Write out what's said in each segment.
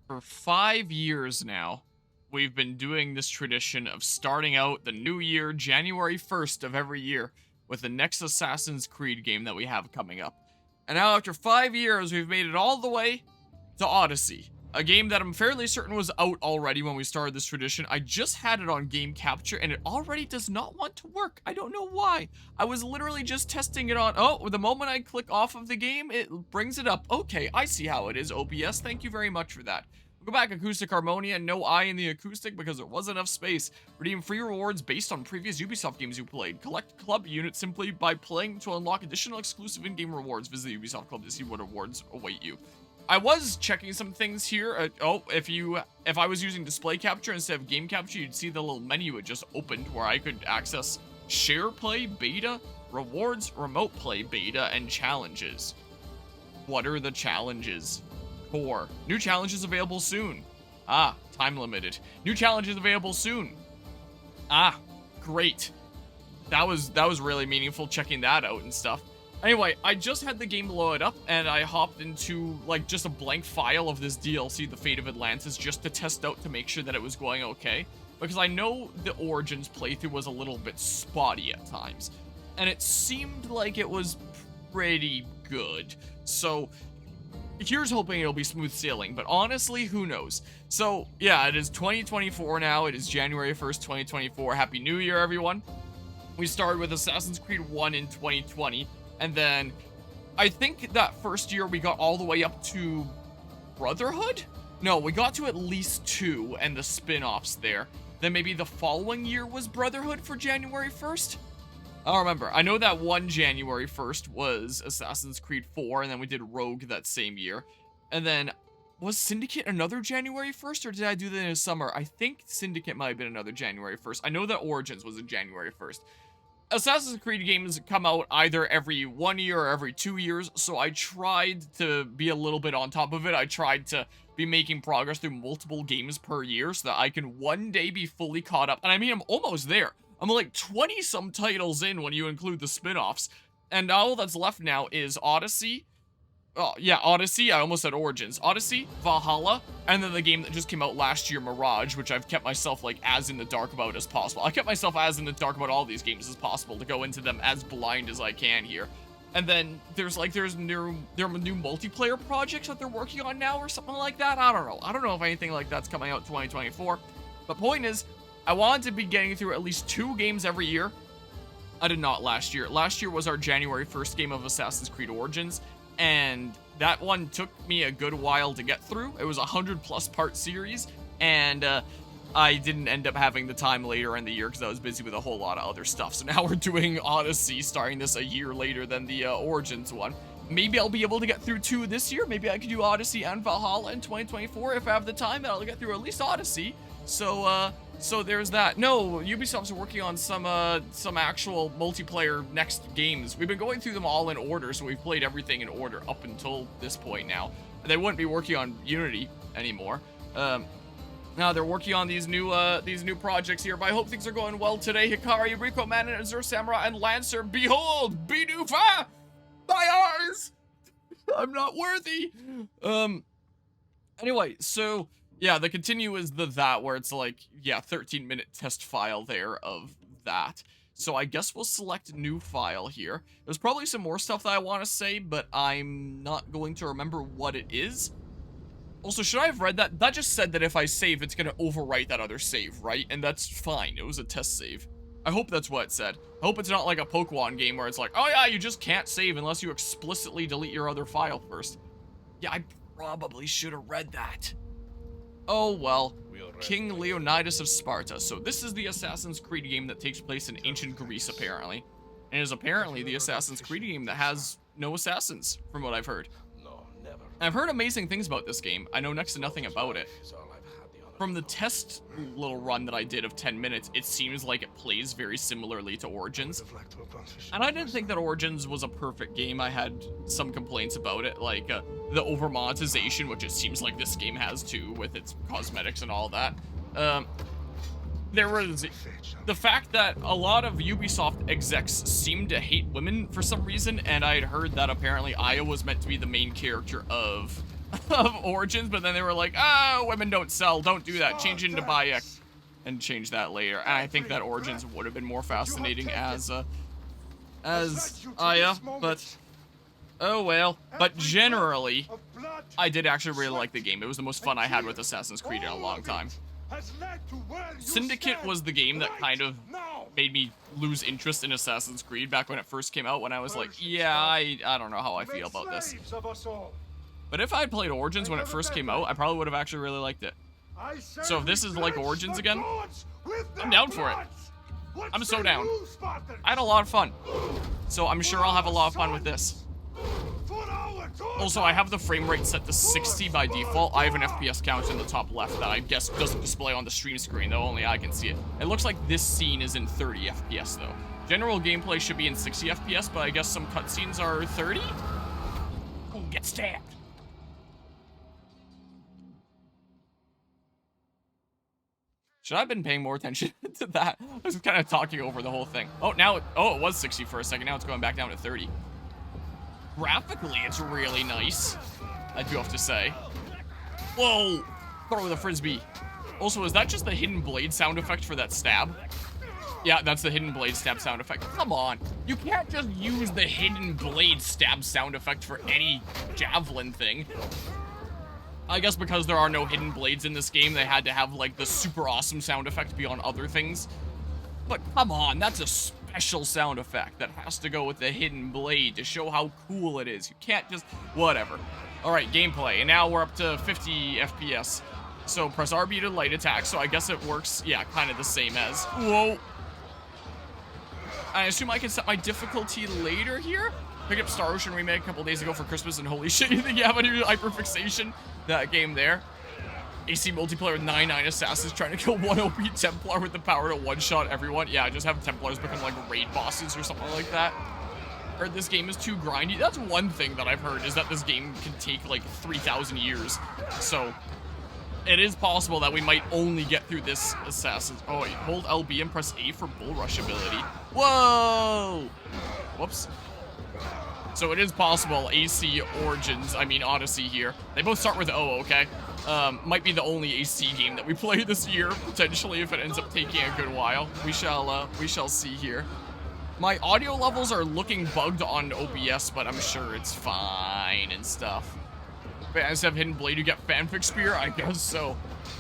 For 5 years now, we've been doing this tradition of starting out the new year, January 1st of every year, with the next Assassin's Creed game that we have coming up. And now, after 5 years, we've made it all the way to Odyssey, a game that I'm fairly certain was out already when we started this tradition. I just had it on game capture, and it already does not want to work. I don't know why. I was literally just testing it on. Oh, the moment I click off of the game, it brings it up. Okay, I see how it is, OBS. Thank you very much for that. Go back, Acoustic Harmonia, no I in the acoustic because there wasn't enough space. Redeem free rewards based on previous Ubisoft games you played. Collect club units simply by playing to unlock additional exclusive in-game rewards. Visit the Ubisoft Club to see what rewards await you. I was checking some things here. If I was using display capture instead of game capture, you'd see the little menu it just opened where I could access share play, beta, rewards, remote play, beta, and challenges. What are the challenges? Core. New challenges available soon. Ah, time limited. New challenges available soon. Ah, great. That was really meaningful checking that out and stuff. Anyway, I just had the game load up, and I hopped into, like, just a blank file of this DLC, The Fate of Atlantis, just to test out to make sure that it was going okay. Because I know the Origins playthrough was a little bit spotty at times. And it seemed like it was pretty good. So, here's hoping it'll be smooth sailing, but honestly, who knows? So, yeah, it is 2024 now. It is January 1st, 2024. Happy New Year, everyone. We started with Assassin's Creed 1 in 2020. And then, I think that first year we got all the way up to Brotherhood? No, we got to at least 2 and the spin-offs there. Then maybe the following year was Brotherhood for January 1st? I don't remember. I know that one January 1st was Assassin's Creed 4, and then we did Rogue that same year. And then, was Syndicate another January 1st, or did I do that in the summer? I think Syndicate might have been another January 1st. I know that Origins was a January 1st. Assassin's Creed games come out either every 1 year or every 2 years, so I tried to be a little bit on top of it. I tried to be making progress through multiple games per year so that I can one day be fully caught up. And I mean, I'm almost there. I'm like 20-some titles in when you include the spin-offs. And all that's left now is Odyssey. Oh, yeah, Odyssey. I almost said Origins. Odyssey, Valhalla, and then the game that just came out last year, Mirage, which I've kept myself, like, as in the dark about as possible. I kept myself as in the dark about all these games as possible to go into them as blind as I can here. And then there's new multiplayer projects that they're working on now or something like that. I don't know. I don't know if anything like that's coming out in 2024. But point is, I wanted to be getting through at least 2 games every year. I did not last year. Last year was our January 1st game of Assassin's Creed Origins. And that one took me a good while to get through. It was a 100+ part series, and I didn't end up having the time later in the year because I was busy with a whole lot of other stuff. So now we're doing Odyssey, starting this a year later than the Origins one. Maybe I'll be able to get through 2 this year. Maybe I could do Odyssey and Valhalla in 2024 if I have the time, and I'll get through at least Odyssey. So there's that. No, Ubisoft's working on some actual multiplayer next games. We've been going through them all in order, so we've played everything in order up until this point now. They wouldn't be working on Unity anymore. Now they're working on these new projects here, but I hope things are going well today. Hikari, Rico, Manon, Azure Samurai, and Lancer. Behold, Binufa! My eyes! I'm not worthy! Anyway, so yeah, the continue is that where it's like, yeah, 13-minute test file there of that. So I guess we'll select new file here. There's probably some more stuff that I want to say, but I'm not going to remember what it is. Also, should I have read that? That just said that if I save, it's going to overwrite that other save, right? And that's fine. It was a test save. I hope that's what it said. I hope it's not like a Pokemon game where it's like, oh yeah, you just can't save unless you explicitly delete your other file first. Yeah, I probably should have read that. Oh well, King Leonidas of Sparta. So this is the Assassin's Creed game that takes place in ancient Greece, apparently. And is apparently the Assassin's Creed game that has no assassins, from what I've heard. I've heard amazing things about this game. I know next to nothing about it. From the test little run that I did of 10 minutes, it seems like it plays very similarly to Origins. And I didn't think that Origins was a perfect game. I had some complaints about it, like the over-monetization, which it seems like this game has too, with its cosmetics and all that. There was the fact that a lot of Ubisoft execs seem to hate women for some reason, and I had heard that apparently Aya was meant to be the main character of of Origins, but then they were like, oh, women don't sell, don't do that, change it into Bayek, and change that later. And I think that Origins would have been more fascinating as Aya, but oh well. But generally, I did actually really like the game. It was the most fun I had with Assassin's Creed in a long time. Syndicate was the game that kind of made me lose interest in Assassin's Creed back when it first came out, when I was like, yeah, I don't know how I feel about this. But if I had played Origins when it first came out, I probably would have actually really liked it. So if this is like Origins again, I'm down for it. I'm so down. I had a lot of fun. So I'm sure I'll have a lot of fun with this. Also, I have the frame rate set to 60 by default. I have an FPS counter in the top left that I guess doesn't display on the stream screen, though only I can see it. It looks like this scene is in 30 FPS, though. General gameplay should be in 60 FPS, but I guess some cutscenes are 30? Oh, get stabbed. Should I have been paying more attention to that? I was kind of talking over the whole thing. Oh, now, it was 60 for a second. Now it's going back down to 30. Graphically, it's really nice, I do have to say. Whoa! Throw the frisbee. Also, is that just the hidden blade sound effect for that stab? Yeah, that's the hidden blade stab sound effect. Come on. You can't just use the hidden blade stab sound effect for any javelin thing. I guess because there are no hidden blades in this game, they had to have, like, the super awesome sound effect be on other things. But come on, that's a special sound effect that has to go with the hidden blade to show how cool it is. You can't just... whatever. Alright, gameplay. And now we're up to 50 FPS. So press RB to light attack, so I guess it works, yeah, kind of the same as... Whoa! I assume I can set my difficulty later here? Picked up Star Ocean Remake a couple days ago for Christmas, and holy shit, you think you have any hyperfixation? That game there. AC multiplayer with 99 assassins trying to kill one OP Templar with the power to one-shot everyone. Yeah, just have Templars become like raid bosses or something like that. Heard this game is too grindy. That's one thing that I've heard, is that this game can take like 3,000 years. So it is possible that we might only get through this assassin. Oh wait, hold LB and press A for bull rush ability. Whoa! Whoops. So it is possible AC Origins, I mean Odyssey here. They both start with O, okay? Might be the only AC game that we play this year, potentially, if it ends up taking a good while. We shall see here. My audio levels are looking bugged on OBS, but I'm sure it's fine and stuff. Fans have Hidden Blade, you get fanfic spear? I guess so.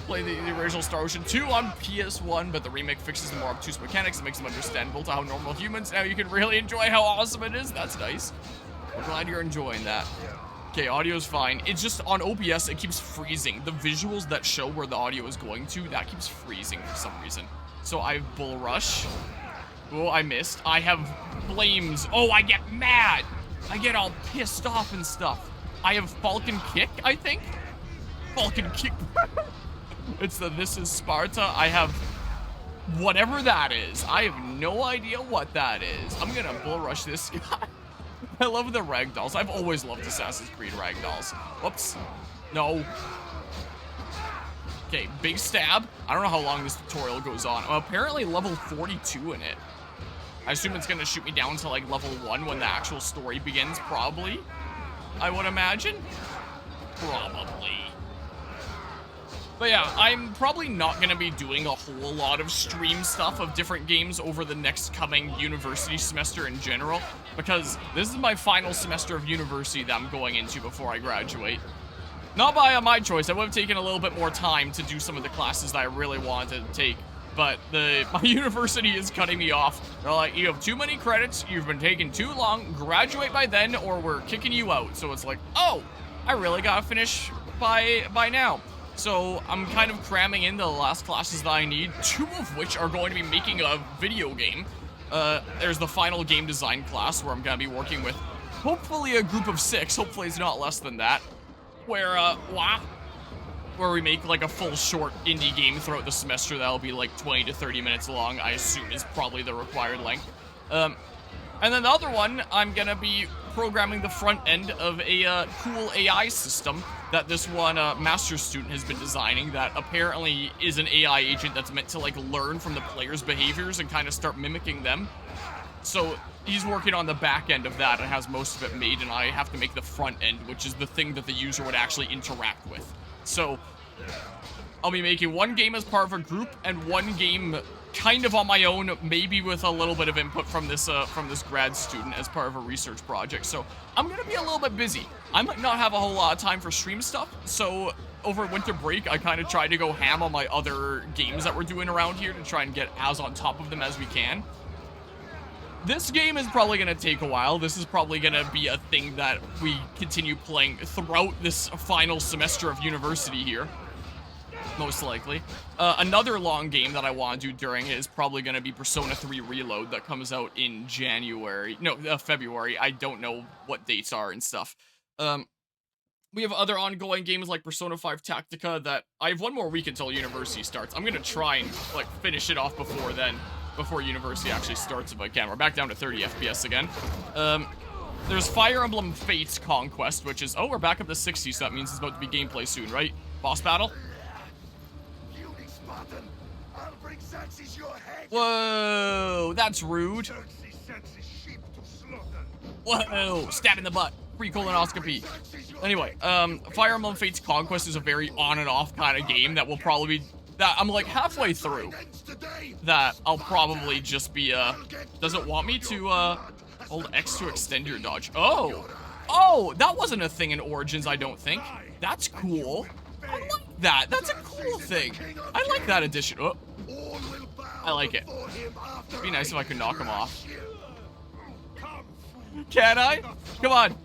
Play the original Star Ocean 2 on PS1, but the remake fixes the more obtuse mechanics and makes them understandable to how normal humans. Now you can really enjoy how awesome it is. That's nice. I'm glad you're enjoying that. Okay, audio's fine. It's just on OBS, it keeps freezing. The visuals that show where the audio is going to, that keeps freezing for some reason. So I have Bull Rush. Oh, I missed. I have Flames. Oh, I get mad. I get all pissed off and stuff. I have Falcon Kick, I think. Falcon Kick. It's the This Is Sparta. I have whatever that is. I have no idea what that is. I'm gonna Bull Rush this guy. I love the ragdolls. I've always loved Assassin's Creed ragdolls. Whoops. No. Okay, big stab. I don't know how long this tutorial goes on. I'm apparently level 42 in it. I assume it's gonna shoot me down to like level 1 when the actual story begins, probably. I would imagine. Probably. But yeah, I'm probably not going to be doing a whole lot of stream stuff of different games over the next coming university semester in general, because this is my final semester of university that I'm going into before I graduate. Not by my choice. I would have taken a little bit more time to do some of the classes that I really wanted to take, but my university is cutting me off. They're like, you have too many credits, you've been taking too long, graduate by then or we're kicking you out. So it's like, oh, I really gotta finish by now. So I'm kind of cramming in the last classes that I need, 2 of which are going to be making a video game. There's the final game design class where I'm going to be working with hopefully a group of 6, hopefully it's not less than that, where we make like a full short indie game throughout the semester that'll be like 20 to 30 minutes long, I assume is probably the required length. And then the other one, I'm going to be programming the front end of a cool AI system that this one master's student has been designing that apparently is an AI agent that's meant to like learn from the player's behaviors and kind of start mimicking them. So he's working on the back end of that and has most of it made, and I have to make the front end, which is the thing that the user would actually interact with. So I'll be making one game as part of a group and one game kind of on my own, maybe with a little bit of input from this grad student as part of a research project. So I'm gonna be a little bit busy. I might not have a whole lot of time for stream stuff, so over winter break, I kind of tried to go ham on my other games that we're doing around here to try and get as on top of them as we can. This game is probably going to take a while. This is probably going to be a thing that we continue playing throughout this final semester of university here. Most likely. Another long game that I want to do during it is probably going to be Persona 3 Reload that comes out in January. No, February. I don't know what dates are and stuff. We have other ongoing games like Persona 5 Tactica that I have one more week until university starts. I'm going to try and like finish it off before then, before university actually starts if I can. We're back down to 30 FPS again. There's Fire Emblem Fates Conquest, which is, oh, we're back up to 60, so that means it's about to be gameplay soon, right? Boss battle? Whoa, that's rude. Whoa, stab in the butt. Free colonoscopy. Anyway, Fire Emblem Fates Conquest is a very on and off kind of game that will probably be, that I'm like halfway through, that I'll probably just be, does it want me to, hold X to extend your dodge? Oh, that wasn't a thing in Origins, I don't think. That's cool. I like that. That's a cool thing. I like that addition. Oh, I like it. It'd be nice if I could knock him off. Can I? Come on.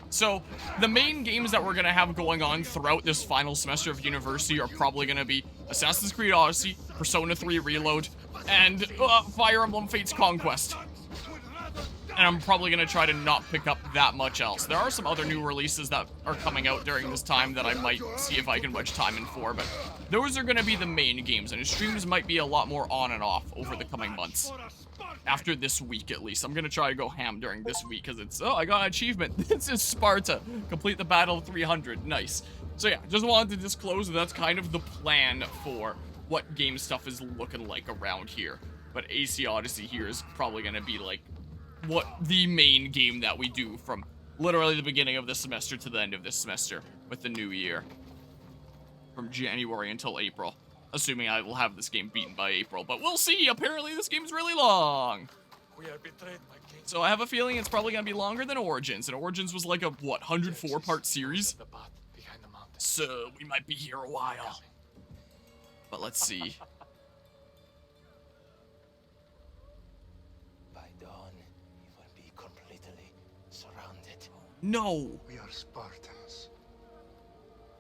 So, the main games that we're going to have going on throughout this final semester of university are probably going to be Assassin's Creed Odyssey, Persona 3 Reload, and Fire Emblem Fates Conquest. And I'm probably going to try to not pick up that much else. There are some other new releases that are coming out during this time that I might see if I can wedge time in for, but those are going to be the main games, and streams might be a lot more on and off over the coming months. After this week, at least. I'm going to try to go ham during this week, because it's, oh, I got an achievement. This is Sparta. Complete the Battle of 300. Nice. So yeah, just wanted to disclose that that's kind of the plan for what game stuff is looking like around here. But AC Odyssey here is probably going to be like what the main game that we do from literally the beginning of this semester to the end of this semester with the new year. From January until April. Assuming I will have this game beaten by April, but we'll see. Apparently this game's really long. We are betrayed, my king. So I have a feeling it's probably going to be longer than Origins, and Origins was like a, what, 104-part series? So we might be here a while. But let's see. No! We are Spartans.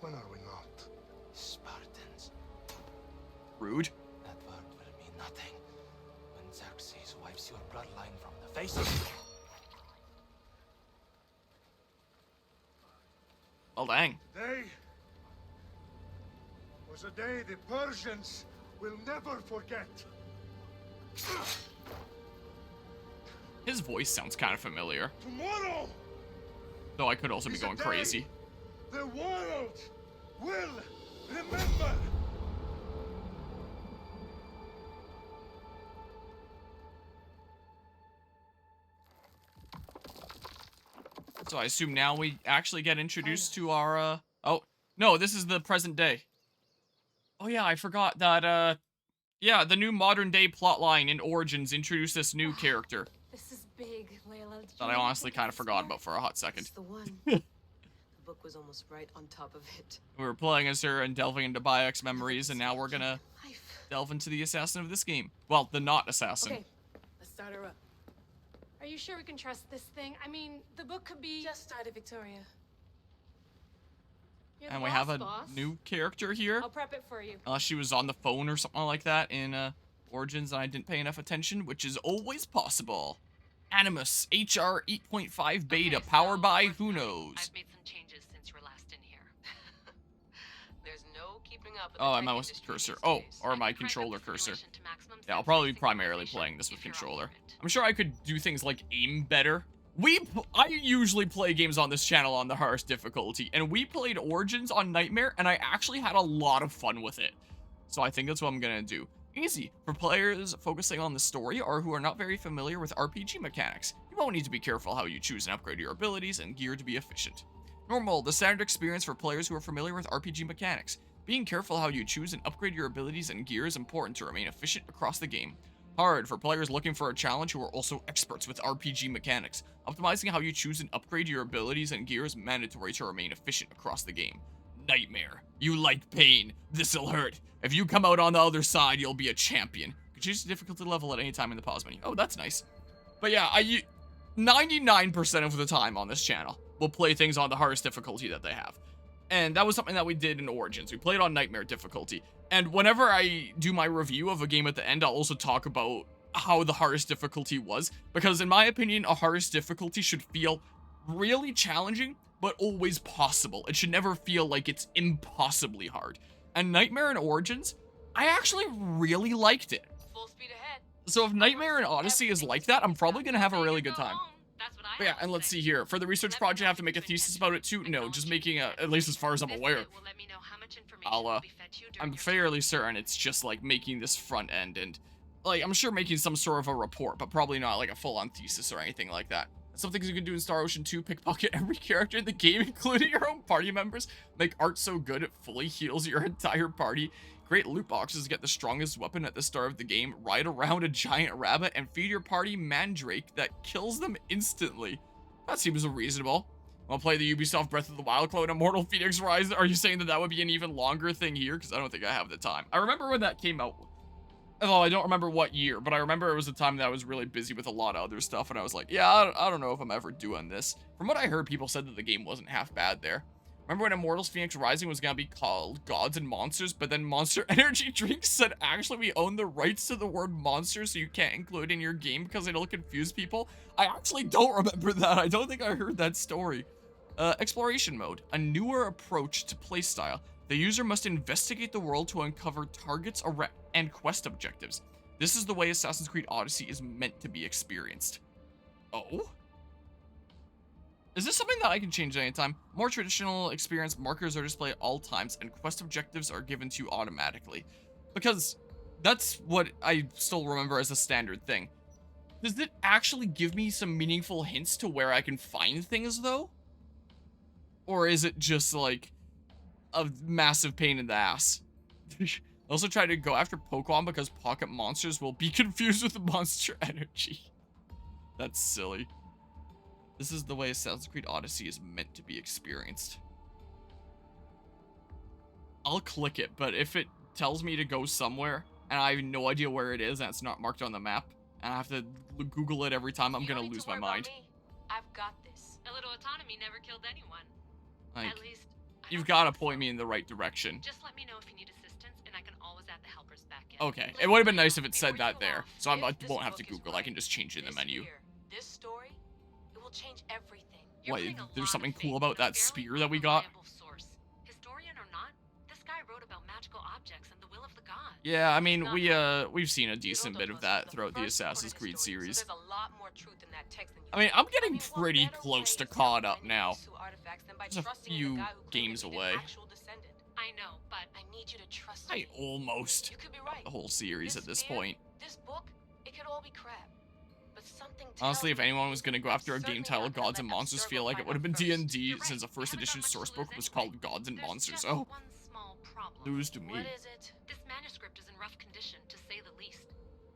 When are we not? Spartans. Rude. That word will mean nothing when Xerxes wipes your bloodline from the face of you. Well, dang. Today was a day the Persians will never forget. His voice sounds kind of familiar. Tomorrow! Though I could also be going crazy. The world will remember. So I assume now we actually get introduced to our, oh, no, this is the present day. Oh yeah, I forgot that, yeah, the new modern day plotline in Origins introduced this new character. This is big, Layla. That I honestly kind of forgot about for a hot second. It's the one. The book was almost right on top of it. We were playing as her and delving into Bayek's memories, and now we're gonna delve into the assassin of this game. Well, the not assassin. Okay, let's start her up. Are you sure we can trust this thing? I mean, the book could be... Just started, Victoria. You're And the we have a boss. new character here. I'll prep it for you. Unless she was on the phone or something like that in Origins and I didn't pay enough attention, which is always possible. Animus HR 8.5 beta, powered by who knows. I've made some changes since you were last in here. There's no keeping up with Oh, the and my tech mouse industry cursor. these Oh, days. or I my can crank up controller the cursor. simulation to maximum Yeah, I'll sensory probably be primarily synchronization playing this with if you're up controller. for it. I'm sure I could do things like aim better. I usually play games on this channel on the hardest difficulty, and we played Origins on Nightmare, and I actually had a lot of fun with it. So I think that's what I'm gonna do. Easy for players focusing on the story or who are not very familiar with RPG mechanics. You won't need to be careful how you choose and upgrade your abilities and gear to be efficient. Normal, the standard experience for players who are familiar with RPG mechanics. Being careful how you choose and upgrade your abilities and gear is important to remain efficient across the game. Hard, for players looking for a challenge who are also experts with RPG mechanics. Optimizing how you choose and upgrade your abilities and gear is mandatory to remain efficient across the game. Nightmare. You like pain. This'll hurt. If you come out on the other side, you'll be a champion. You can choose the difficulty level at any time in the pause menu. Oh, that's nice. But yeah, 99% of the time on this channel, we'll play things on the hardest difficulty that they have. And that was something that we did in Origins. We played on Nightmare difficulty. And whenever I do my review of a game at the end, I'll also talk about how the hardest difficulty was. Because in my opinion, a hardest difficulty should feel really challenging, but always possible. It should never feel like it's impossibly hard. And Nightmare and Origins, I actually really liked it. Full speed ahead. So if Nightmare and Odyssey is like that, I'm probably going to have a really good time. That's what I But yeah, and let's see here. For the research project, I have to make a thesis about it too? No, just making a, at least as far as I'm aware. I'm fairly certain it's just like making this front end and like, I'm sure making some sort of a report, but probably not like a full-on thesis or anything like that. Some things you can do in Star Ocean 2, pickpocket every character in the game, including your own party members. Make art so good it fully heals your entire party. Create loot boxes to get the strongest weapon at the start of the game. Ride around a giant rabbit and feed your party mandrake that kills them instantly. That seems reasonable. I'll play the Ubisoft Breath of the Wild clone Immortal Phoenix Rise. Are you saying that that would be an even longer thing here? Because I don't think I have the time. I remember when that came out. Although I don't remember what year, but I remember it was a time that I was really busy with a lot of other stuff, and I was like, yeah, I don't know if I'm ever doing this. From what I heard, people said that the game wasn't half bad there. Remember when Immortals Phoenix Rising was going to be called Gods and Monsters, but then Monster Energy Drinks said, actually, we own the rights to the word monster, so you can't include it in your game because it'll confuse people? I actually don't remember that. I don't think I heard that story. Exploration mode, a newer approach to playstyle. The user must investigate the world to uncover targets and quest objectives. This is the way Assassin's Creed Odyssey is meant to be experienced. Oh? Is this something that I can change at any time? More traditional experience markers are displayed at all times, and quest objectives are given to you automatically. Because that's what I still remember as a standard thing. Does it actually give me some meaningful hints to where I can find things, though? Or is it just, like, a massive pain in the ass? I also try to go after Pokemon because pocket monsters will be confused with Monster Energy. That's silly. This is the way Assassin's Creed Odyssey is meant to be experienced. I'll click it, but if it tells me to go somewhere and I have no idea where it is and it's not marked on the map, and I have to Google it every time, I'm gonna lose my mind. I've got this. A little autonomy never killed anyone. Like, At least, you've got to point me in the right direction. Just let me know if you need assistance, and I can always add the helpers back in. Okay, it would have been nice if it said that there, so I won't have to Google. I can just change it in the menu. This story, it will change everything. What, there's something cool about that spear that we got? Historian or not, this guy wrote about magical objects and the will of the gods. Yeah, I mean, we've seen a decent bit of that throughout the Assassin's Creed series. So there's a lot more truth in that text than you I mean, I'm getting pretty close to caught up now. Just a few games away. I know, but I need you to trust me. I almost You could be got right. the whole series at this spear, point. This book, it could all be crap. But something Honestly, if tells me anyone was gonna go after a certainly game titled not gonna Gods and let Monsters, Observer feel like it find would have been out first. D&D, You're since the right, first we haven't edition got much source to book lose was anyway. called Gods and There's Monsters. just Oh, one small problem. news to me. What is it? This manuscript is in rough condition, to say the least.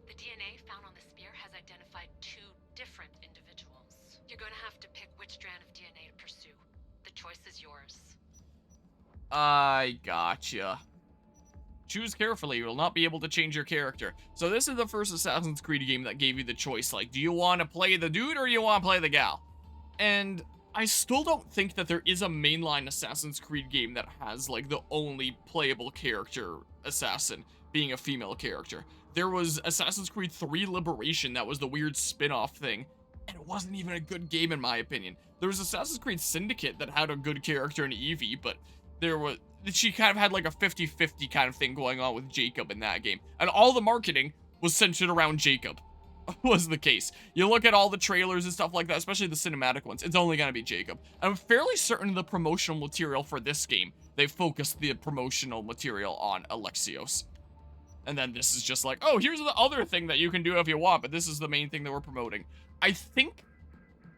The DNA found on the spear has identified 2 different individuals. You're going to have to pick which strand of DNA to pursue. The choice is yours. I gotcha. Choose carefully, you will not be able to change your character. So this is the first Assassin's Creed game that gave you the choice, like, do you want to play the dude or you want to play the gal? And I still don't think that there is a mainline Assassin's Creed game that has, like, the only playable character assassin being a female character. There was Assassin's Creed 3 Liberation that was the weird spin-off thing, and it wasn't even a good game in my opinion. There was Assassin's Creed Syndicate that had a good character in Evie, but she kind of had like a 50-50 kind of thing going on with Jacob in that game. And all the marketing was centered around Jacob, was the case. You look at all the trailers and stuff like that, especially the cinematic ones, it's only going to be Jacob. I'm fairly certain the promotional material for this game, they focused the promotional material on Alexios. And then this is just like, oh, here's the other thing that you can do if you want, but this is the main thing that we're promoting. I think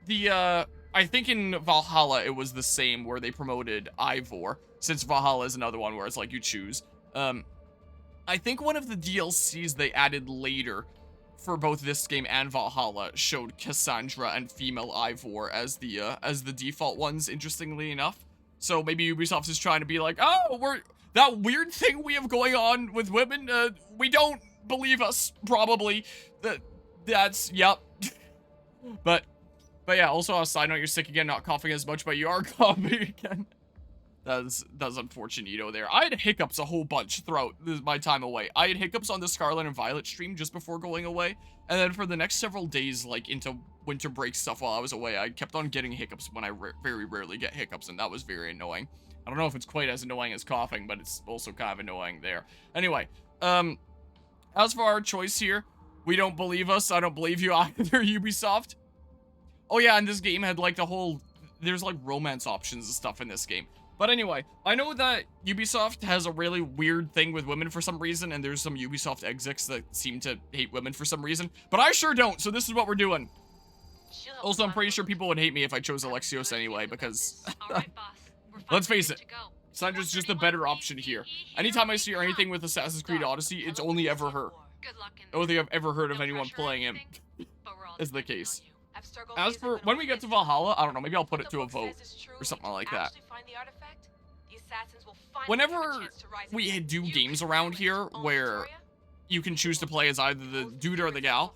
in Valhalla it was the same where they promoted Ivor, since Valhalla is another one where it's like you choose. I think one of the DLCs they added later for both this game and Valhalla showed Cassandra and female Ivor as the default ones, interestingly enough. So maybe Ubisoft is trying to be like, oh, that weird thing we have going on with women, we don't believe us, probably. That's, yep. But yeah, also on a side note, you're sick again, not coughing as much, but you are coughing again. That's unfortunate there. I had hiccups a whole bunch throughout my time away. I had hiccups on the Scarlet and Violet stream just before going away. And then for the next several days, like into winter break stuff while I was away, I kept on getting hiccups when I very rarely get hiccups. And that was very annoying. I don't know if it's quite as annoying as coughing, but it's also kind of annoying there. Anyway, as for our choice here, we don't believe us. I don't believe you either, Ubisoft. Oh yeah, and this game had like there's like romance options and stuff in this game. But anyway, I know that Ubisoft has a really weird thing with women for some reason, and there's some Ubisoft execs that seem to hate women for some reason, but I sure don't, so this is what we're doing. Also, I'm pretty sure people would hate me if I chose Alexios anyway, because, let's face it, Sandra's just a better option here. Anytime I see anything with Assassin's Creed Odyssey, it's only ever her. I don't think I've ever heard of anyone playing him, is the case. As for when we get to Valhalla, I don't know, maybe I'll put it to a vote or something like that. Whenever we do games around here where you can choose to play as either the dude or the gal,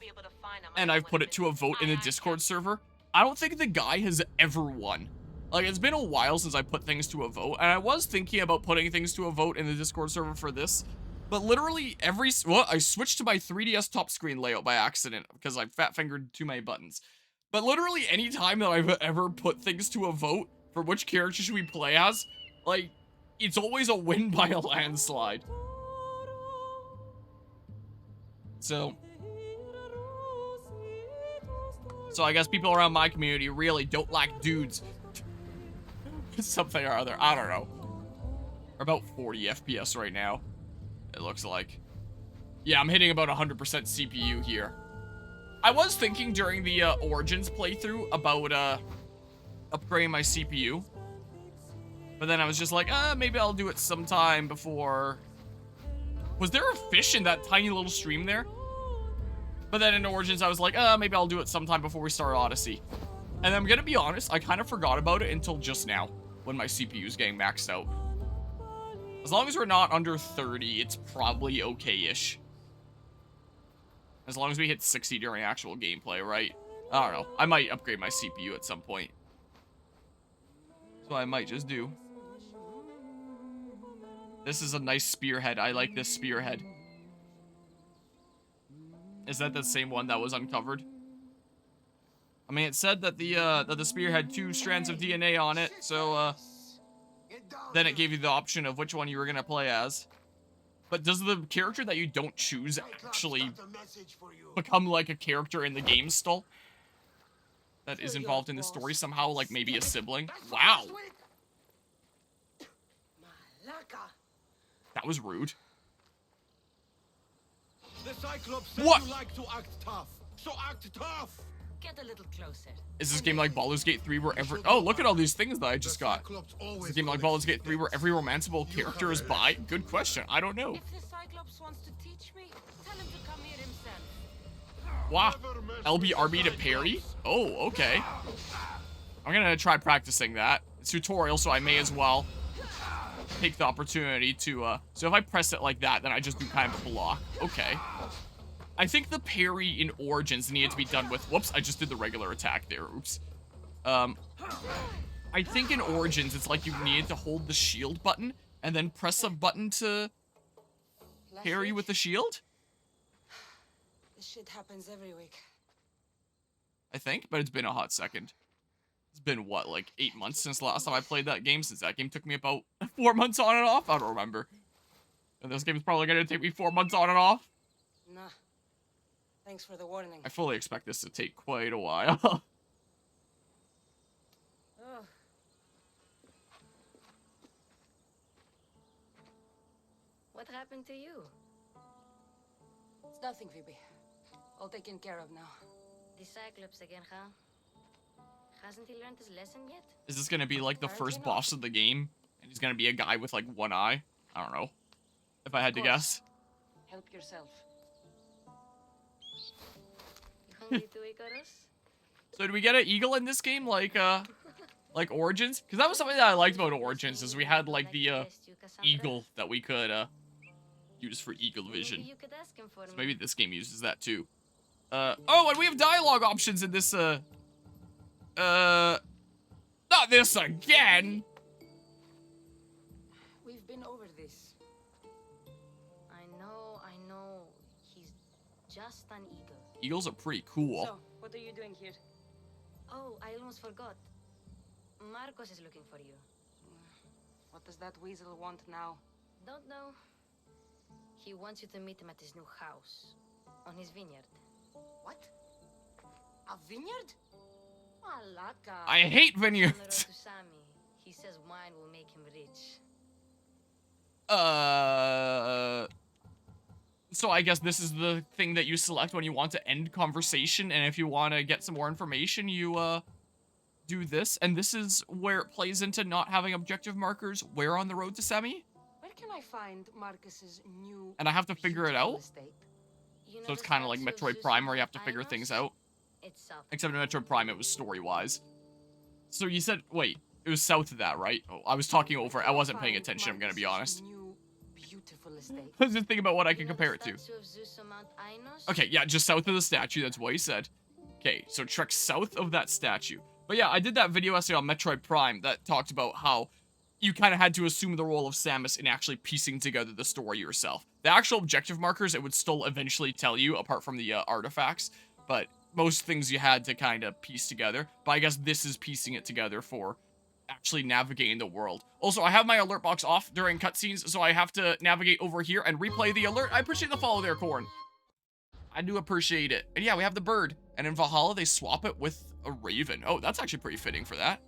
and I've put it to a vote in the Discord server, I don't think the guy has ever won. Like, it's been a while since I put things to a vote, and I was thinking about putting things to a vote in the Discord server for this, but literally I switched to my 3DS top screen layout by accident because I fat-fingered too many buttons. But literally any time that I've ever put things to a vote for which character should we play as, like, it's always a win by a landslide. So I guess people around my community really don't like dudes. Something or other, I don't know. We're about 40 FPS right now, it looks like. Yeah, I'm hitting about 100% CPU here. I was thinking during the Origins playthrough about upgrading my CPU. But then I was just like, maybe I'll do it sometime before... Was there a fish in that tiny little stream there? But then in Origins I was like, maybe I'll do it sometime before we start Odyssey. And I'm gonna be honest, I kind of forgot about it until just now, when my CPU's getting maxed out. As long as we're not under 30, it's probably okay-ish. As long as we hit 60 during actual gameplay, right? I don't know. I might upgrade my CPU at some point. So I might just do. This is a nice spearhead. I like this spearhead. Is that the same one that was uncovered? I mean, it said that the spear had 2 strands of DNA on it, so, then it gave you the option of which one you were gonna play as. But does the character that you don't choose actually become like a character in the game still? That is involved in the story somehow, like maybe a sibling? Wow! That was rude. The Cyclops said What? you like to act tough, so act tough! Get a little closer. Is this game like Baldur's Gate 3 where every- Oh, look at all these things that I just got. Is this game like Baldur's Gate 3 where every romanceable character is bi? Good question. I don't know. If the Cyclops wants to teach me, tell him to come here himself. Wow. LBRB to parry? Oh, okay. I'm gonna try practicing that. It's tutorial, so I may as well take the opportunity to, so if I press it like that, then I just do kind of a block. Okay. I think the parry in Origins needed to be done with, whoops, I just did the regular attack there, oops. I think in Origins, it's like you needed to hold the shield button, and then press a button to parry with the shield? This shit happens every week. I think, but it's been a hot second. It's been, what, like 8 months since the last time I played that game, since that game took me about 4 months on and off? I don't remember. And this game's probably gonna take me 4 months on and off. Nah. Thanks for the warning. I fully expect this to take quite a while. Oh. What happened to you? It's nothing, Phoebe. All taken care of now. The Cyclops again, huh? Hasn't he learned his lesson yet? Is this gonna be like the Apparently first not. boss of the game? And he's gonna be a guy with like one eye? I don't know. If I had to guess. Help yourself. You hungry too, Icarus? So do we get an eagle in this game like Origins? Because that was something that I liked about Origins, is we had like the eagle that we could use for eagle vision. Maybe you could ask him for So me. maybe this game uses that too. Oh, and we have dialogue options in this not this again. We've been over this. I know. He's just an eagle. Eagles are pretty cool. So, what are you doing here? Oh, I almost forgot. Marcos is looking for you. What does that weasel want now? Don't know. He wants you to meet him at his new house. On his vineyard. What? A vineyard? Malaka. I hate On the road vineyards. to Sami. He says wine will make him rich. So I guess this is the thing that you select when you want to end conversation, and if you want to get some more information, you, do this, and this is where it plays into not having objective markers. Where on the road to Semi? Where can I find Marcus's new And I have to figure it beautiful out? estate? You know So it's the kind of like statue of Metroid Zeus Prime, where you on have to figure Ainos? things out. It's south. Except in Metroid Prime, it was story-wise. So you said, wait, it was south of that, right? Oh, I was talking over it. I wasn't paying Find attention, I'm gonna be Marcus's honest. New beautiful estate. I was just thinking about what I You can know the compare it to. statue of Zeus on Mount Ainos? Okay, yeah, just south of the statue, that's what he said. Okay, so trek south of that statue. But yeah, I did that video essay on Metroid Prime that talked about how you kind of had to assume the role of Samus in actually piecing together the story yourself. The actual objective markers, it would still eventually tell you, apart from the artifacts, but most things you had to kind of piece together. But I guess this is piecing it together for actually navigating the world. Also, I have my alert box off during cutscenes, so I have to navigate over here and replay the alert. I appreciate the follow there, Corn. I do appreciate it. And yeah, we have the bird. And in Valhalla, they swap it with a raven. Oh, that's actually pretty fitting for that.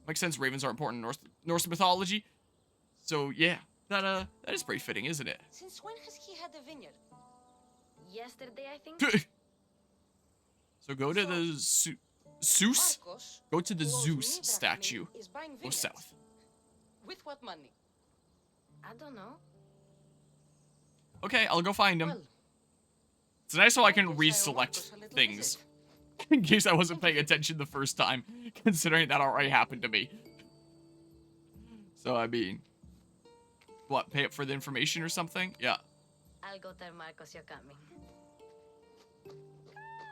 Makes sense, ravens are important in Norse mythology. So yeah, that is pretty fitting, isn't it? Since when has he had a vineyard? Yesterday, I think. So go to the Zeus. Marcos, Go to the who owes Zeus me statue. drachmae, is buying Go vineyards. south. With what money? I don't know. Okay, I'll go find him. Well, It's nice how I can guess I owe reselect Marcos a little things. visit. In case I wasn't paying attention the first time, considering that already happened to me. So, I mean... What, pay up for the information or something? Yeah. I'll go tell Marcos you're coming.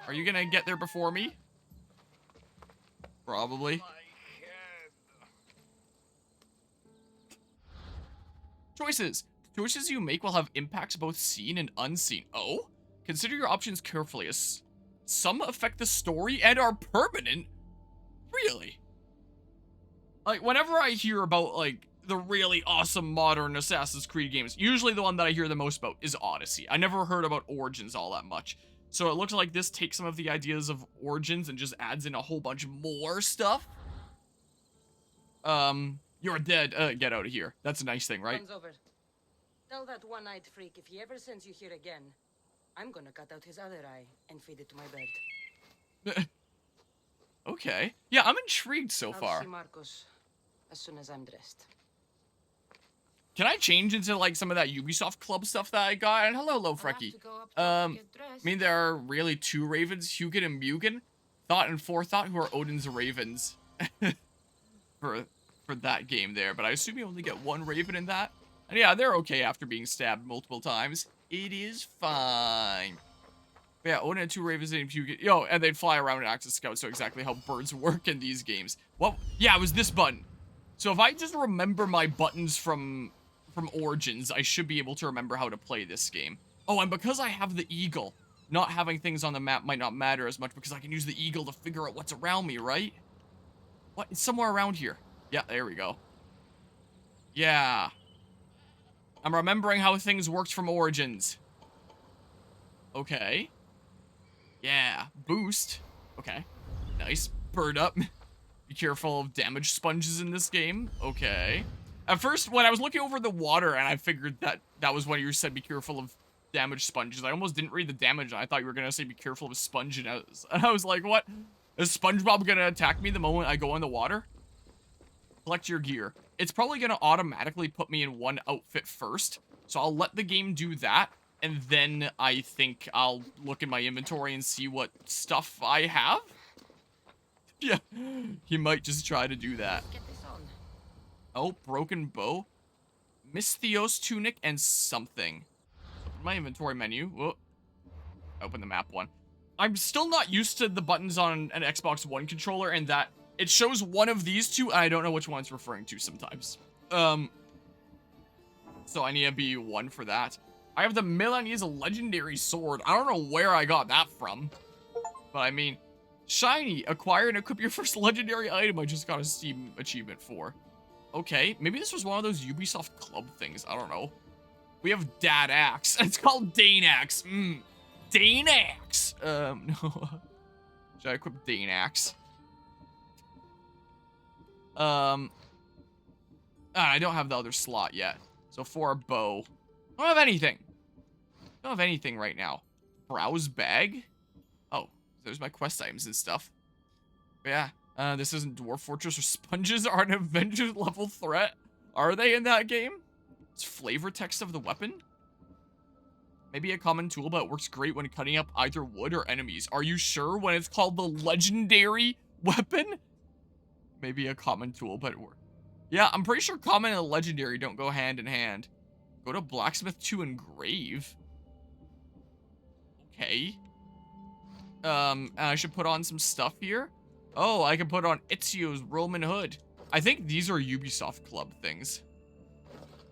Are you gonna get there before me? Probably. Choices. The choices you make will have impacts both seen and unseen. Oh? Consider your options carefully, as some affect the story and are permanent? Really? Like, whenever I hear about, like, the really awesome modern Assassin's Creed games, usually the one that I hear the most about is Odyssey. I never heard about Origins all that much. So it looks like this takes some of the ideas of Origins and just adds in a whole bunch more stuff. You're dead. Get out of here. That's a nice thing, right? Runs over. Tell that one-eyed freak if he ever sends you here again, I'm gonna cut out his other eye and feed it to my bird. Okay. Yeah, I'm intrigued so I'll far. see Marcos as soon as I'm dressed. Can I change into, like, some of that Ubisoft Club stuff that I got? And hello, I'll have Lofreki. to go up top I to get dressed. mean, there are really two ravens, Hugin and Mugen, Thought and Forethought, who are Odin's ravens for that game there. But I assume you only get one raven in that. And yeah, they're okay after being stabbed multiple times. It is fine. But yeah, Odin had two ravens named Hugin. Yo, and they'd fly around and act as scouts, so exactly how birds work in these games. Well, yeah, it was this button. So if I just remember my buttons from Origins, I should be able to remember how to play this game. Oh, and because I have the eagle, not having things on the map might not matter as much because I can use the eagle to figure out what's around me, right? What? It's somewhere around here. Yeah, there we go. Yeah. I'm remembering how things worked from Origins. Okay. Yeah. Boost. Okay. Nice. Bird up. Be careful of damage sponges in this game. Okay. At first, when I was looking over the water and I figured that was when you said be careful of damage sponges. I almost didn't read the damage. I thought you were gonna say be careful of a sponge, and I was like, what? Is SpongeBob gonna attack me the moment I go in the water? Collect your gear. It's probably gonna automatically put me in one outfit first, so I'll let the game do that, and then I think I'll look in my inventory and see what stuff I have. Yeah, he might just try to do that. Get this on. Oh, broken bow. Mystios tunic and something. Open my inventory menu. Whoa. Open the map one. I'm still not used to the buttons on an Xbox One controller, and that it shows one of these two, and I don't know which one it's referring to sometimes. So I need to be one for that. I have the Milanese legendary sword. I don't know where I got that from, but I mean, shiny. Acquire and equip your first legendary item. I just got a Steam achievement for. Okay, maybe this was one of those Ubisoft club things. I don't know. We have Dad Axe. It's called Dane Axe. Dane Axe. No. Should I equip Dane Axe? I don't have the other slot yet. So for a bow. I don't have anything. I don't have anything right now. Browse bag? Oh, there's my quest items and stuff. Yeah. This isn't Dwarf Fortress, or sponges are an Avengers level threat. Are they in that game? It's flavor text of the weapon? Maybe a common tool, but it works great when cutting up either wood or enemies. Are you sure when it's called the legendary weapon? Maybe a common tool, but it works. Yeah, I'm pretty sure common and legendary don't go hand in hand. Go to blacksmith to engrave. Okay. And I should put on some stuff here. Oh, I can put on Ezio's Roman hood. I think these are Ubisoft club things.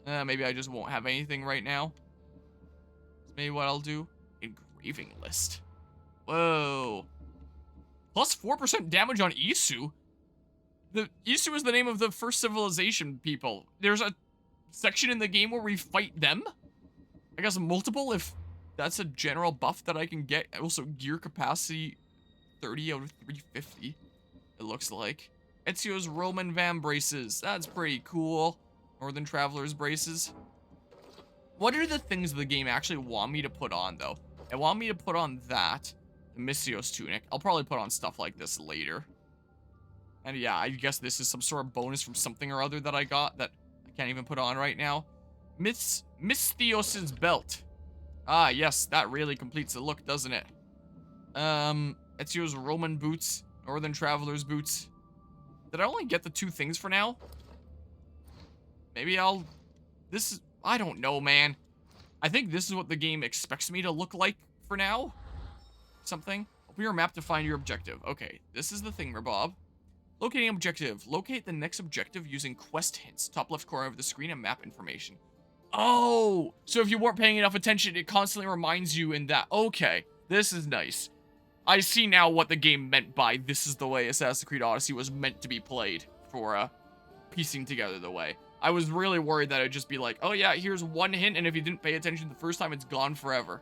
Maybe I just won't have anything right now. Maybe what I'll do? Engraving list. Whoa. Plus 4% damage on Isu. Isu is the name of the first civilization people. There's a section in the game where we fight them. I guess multiple if that's a general buff that I can get. Also, gear capacity 30 out of 350. It looks like. Ezio's Roman Van braces. That's pretty cool. Northern Traveler's braces. What are the things the game actually want me to put on, though? They want me to put on that. The Mystios tunic. I'll probably put on stuff like this later. And yeah, I guess this is some sort of bonus from something or other that I got that I can't even put on right now. Mystios' belt. Ah, yes, that really completes the look, doesn't it? Ezio's Roman boots. Northern Traveler's boots. Did I only get the two things for now? Maybe I'll... This is... I don't know, man. I think this is what the game expects me to look like for now. Something. Open your map to find your objective. Okay, this is the thingamabob. Locating objective. Locate the next objective using quest hints. Top left corner of the screen and map information. Oh! So if you weren't paying enough attention, it constantly reminds you in that. Okay, this is nice. I see now what the game meant by this is the way Assassin's Creed Odyssey was meant to be played for piecing together the way. I was really worried that it'd just be like, oh yeah, here's one hint, and if you didn't pay attention the first time, it's gone forever.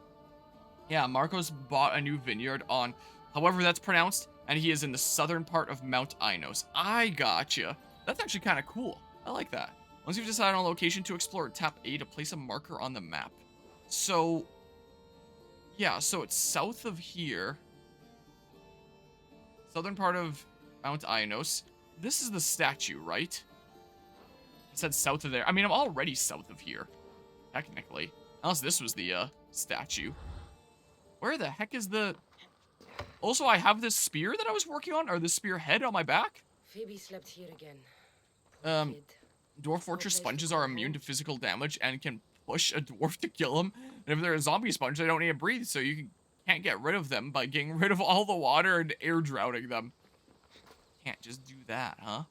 Yeah, Marcos bought a new vineyard on, however that's pronounced, and he is in the southern part of Mount Ainos. I gotcha. That's actually kind of cool. I like that. Once you've decided on a location to explore, tap A to place a marker on the map. So, yeah, so it's south of here. Southern part of Mount Ainos. This is the statue, right? It said south of there. I mean, I'm already south of here, technically. Unless this was the statue. Where the heck is the... Also, I have this spear that I was working on, or the spear head on my back. Phoebe slept here again. Dwarf Fortress sponges are immune to physical damage and can push a dwarf to kill him. And if they're a zombie sponge, they don't need to breathe, so can't get rid of them by getting rid of all the water and air drowning them. Can't just do that, huh?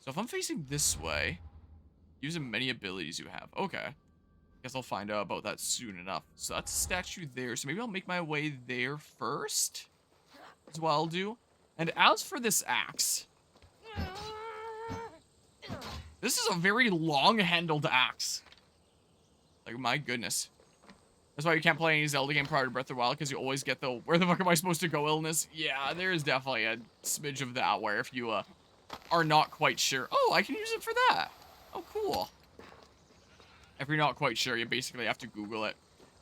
So if I'm facing this way, using many abilities you have. Okay. Guess I'll find out about that soon enough. So that's a statue there. So maybe I'll make my way there first. That's what I'll do. And as for this axe, this is a very long-handled axe. Like, my goodness. That's why you can't play any Zelda game prior to Breath of the Wild, because you always get the, where the fuck am I supposed to go illness? Yeah, there is definitely a smidge of that, where if you are not quite sure. Oh, I can use it for that. Oh, cool. If you're not quite sure, you basically have to Google it.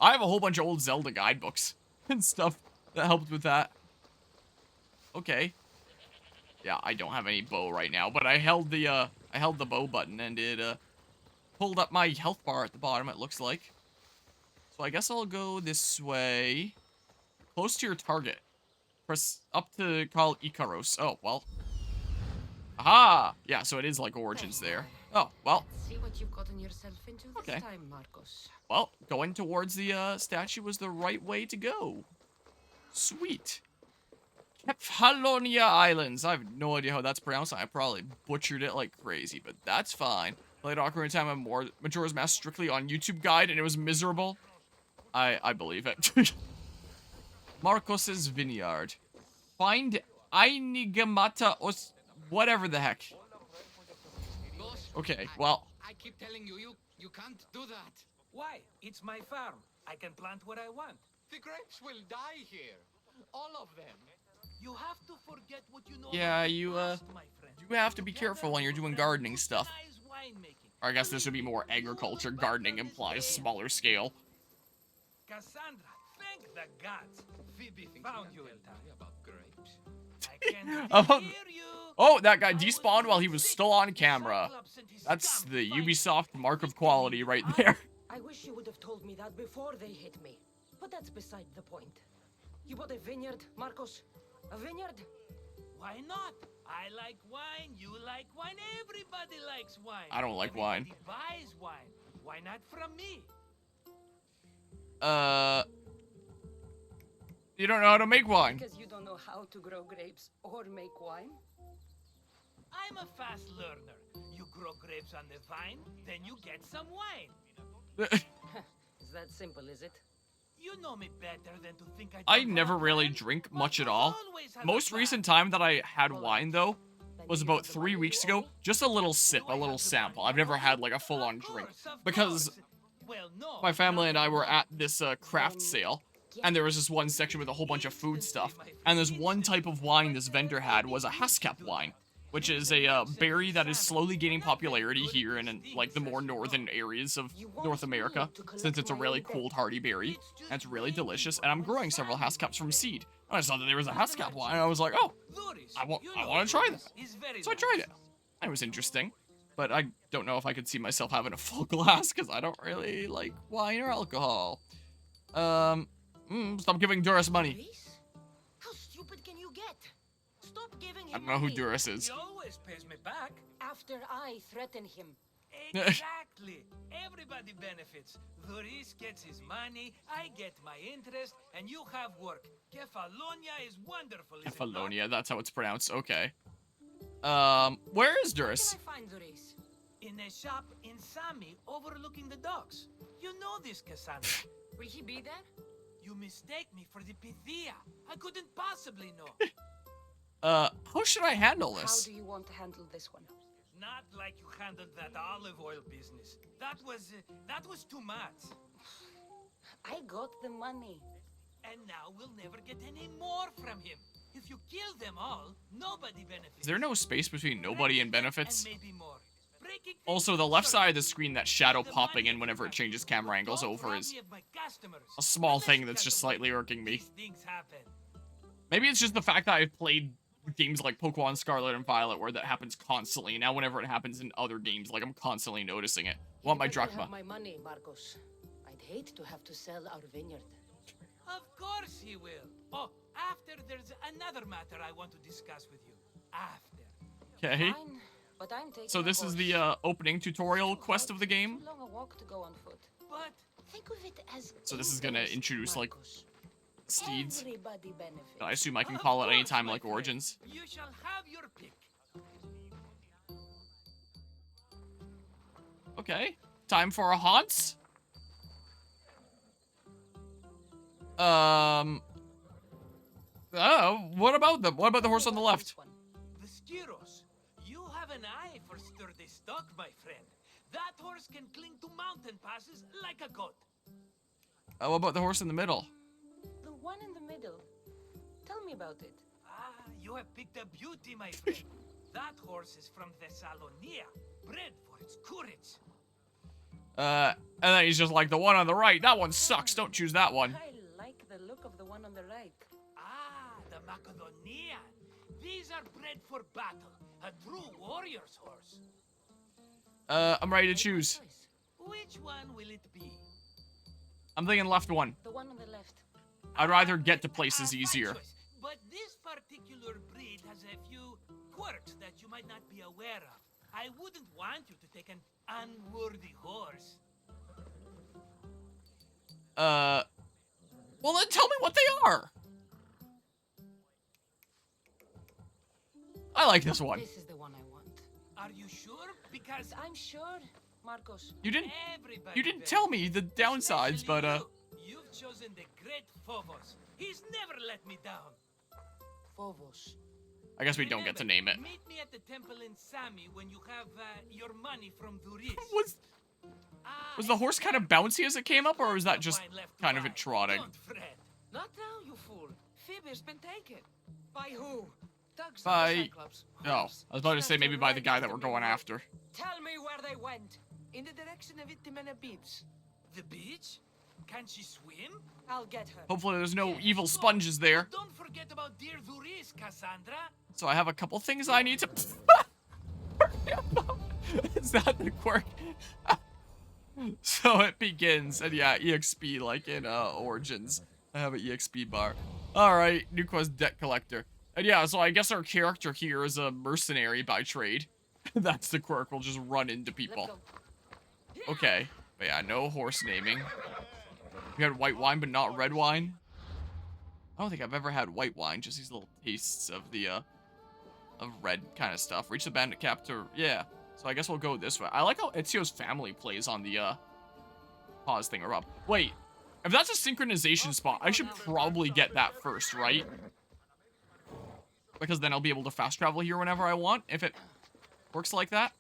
I have a whole bunch of old Zelda guidebooks and stuff that helped with that. Okay. Yeah, I don't have any bow right now, but I held the bow button and it pulled up my health bar at the bottom, it looks like. So I guess I'll go this way. Close to your target. Press up to call Ikaros. Oh, well. Aha! Yeah, so it is like Origins there. Oh, well. Let's see what you've gotten yourself into Okay. this time, Marcos. Well, going towards the statue was the right way to go. Sweet. Kefalonia Islands. I have no idea how that's pronounced. I probably butchered it like crazy, but that's fine. Played Ocarina of Time and Majora's Mask strictly on YouTube Guide, and it was miserable. I believe it. Marcos's Vineyard. Find Ainigamata Os... whatever the heck. Boss, Okay, well... I keep telling you, you can't do that. Why? It's my farm. I can plant what I want. The grapes will die here. All of them. You have to forget what you know. Yeah, you have to be careful when you're doing gardening stuff. Or I guess this would be more agriculture. Gardening implies smaller scale. Cassandra, thank the gods. Phoebe found you in time. About grapes. I can't hear you. Oh, that guy despawned while he was still on camera. That's the Ubisoft mark of quality right there. I wish you would have told me that before they hit me. But that's beside the point. You bought a vineyard, Marcos? A vineyard? Why not? I like wine, you like wine, everybody likes wine. I don't like wine. Everybody buys wine. Why not from me? You don't know how to make wine. Because you don't know how to grow grapes or make wine? I'm a fast learner. You grow grapes on the vine, then you get some wine. Is that simple, is it? You know me better than to think I don't never want really wine. drink One much at must all. always have a Most plan. recent time that I had wine, though, was about 3 weeks ago. Just a little sip, a little sample. I've never had, like, a full-on drink. Because Well, no, my family and I were at this craft sale, and there was this one section with a whole bunch of food stuff. And there's one type of wine this vendor had was a Haskap wine, which is a berry that is slowly gaining popularity here in like the more northern areas of North America, since it's a really cold hardy berry, and it's really delicious. And I'm growing several Haskaps from seed. And I saw that there was a Haskap wine, and I was like, oh, I want to try that. So I tried it. And it was interesting, but I don't know if I could see myself having a full glass because I don't really like wine or alcohol. Stop giving Duras money. Reese? How stupid can you get? Stop giving him I don't know who money. Duras is. He always pays me back. After I threaten him. Exactly. Everybody benefits. Doris gets his money, I get my interest, and you have work. Kefalonia is wonderful, is it not? Kefalonia, that's how it's pronounced. Okay. Where is Where Duras? can I find Doris? In a shop in Sami, overlooking the docks. You know this, Cassandra. Will he be there? You mistake me for the Pythia. I couldn't possibly know. How should I handle How this? do you want to handle this one? Not like you handled that olive oil business. That was too much. I got the money. And now we'll never get any more from him. If you kill them all, nobody benefits. Is there no space between nobody and benefits? And maybe more. Breaking Also, the things left first. side of the screen, that shadow The popping money in whenever it back. changes camera angles Don't over rob is me of my customers. a small Unless thing you that's got just the slightly money. irking me. These things happen. Maybe it's just the fact that I've played games like Pokemon Scarlet and Violet where that happens constantly. Now whenever it happens in other games, like I'm constantly noticing it. Want my You'd better drachma. have my money, Marcos. I'd hate to have to sell our vineyard. Of course he will. Oh, after there's another matter I want to discuss with you. After. Okay. Fine, but I'm taking So a this is horse. the opening tutorial quest of the game. Too long a walk to go on foot. But Think of it as So this is gonna interest, introduce, like, Marcos. Steeds. Everybody benefits. But I assume I can of call it course, anytime my like friend. Origins. You shall have your pick. Okay. Time for a haunts. Oh, what about them? What about the horse on the left? This one. The Skiros. You have an eye for sturdy stock, my friend. That horse can cling to mountain passes like a goat. What about the horse in the middle? The one in the middle. Tell me about it. Ah, you have picked a beauty, my friend. That horse is from Thessalonia, bred for its courage. And then he's just like, the one on the right, that one sucks. Don't choose that one. I like the look of the one on the right. Ah, the Macedonian. These are bred for battle. A true warrior's horse. I'm ready to choose. Choice. Which one will it be? I'm thinking left one. The one on the left. I'd rather get to places Fine easier. choice. But this particular breed has a few quirks that you might not be aware of. I wouldn't want you to take an unworthy horse. Well then tell me what they are. I like this one. This is the one I want. Are you sure? Because I'm sure, Marcos. You didn't everybody does. tell me the downsides, Especially but you. You've chosen the great Phobos. He's never let me down. Phobos. I guess we don't get to name it. Meet me at the temple in Sami when you have your money from Duris. Was the horse kind of bouncy as it came up, or was that just kind of it trotting? Don't fret. Not now, you fool. Phoebe has been taken. By who? Thugs By- of the Cyclops. Oh, I was about to say maybe by the guy that we're going after. Tell me where they went. In the direction of Itimena Beach. The beach? Can she swim? I'll get her. Hopefully there's no evil sponges there. Don't forget about dear Duris, Cassandra. So I have a couple things I need to... Is that the quirk? So it begins, and yeah, EXP like in Origins. I have an EXP bar. Alright, new quest debt collector. And yeah, so I guess our character here is a mercenary by trade. That's the quirk, we'll just run into people. Okay, but yeah, no horse naming. We had white wine, but not red wine. I don't think I've ever had white wine, just these little tastes of the, of red kind of stuff. Reach the bandit captor, yeah. So I guess we'll go this way. I like how Ezio's family plays on the, pause thing or up. Wait, if that's a synchronization spot, I should probably get that first, right? Because then I'll be able to fast travel here whenever I want, if it works like that.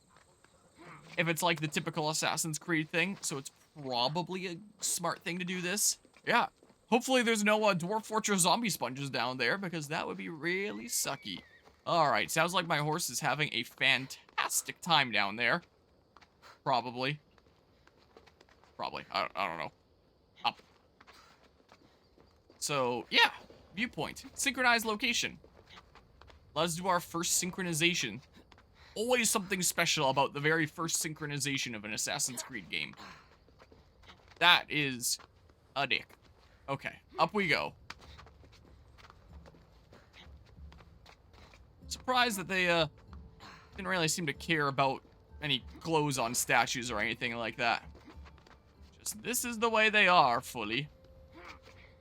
If it's like the typical Assassin's Creed thing, so it's probably a smart thing to do this. Yeah. Hopefully there's no Dwarf Fortress zombie sponges down there, because that would be really sucky. Alright, sounds like my horse is having a fantastic time down there. Probably. I don't know. Up. So, yeah. Viewpoint. Synchronized location. Let's do our first synchronization. Always something special about the very first synchronization of an Assassin's Creed game. That is a dick. Okay, up we go. Surprised that they didn't really seem to care about any clothes on statues or anything like that. Just this is the way they are, fully.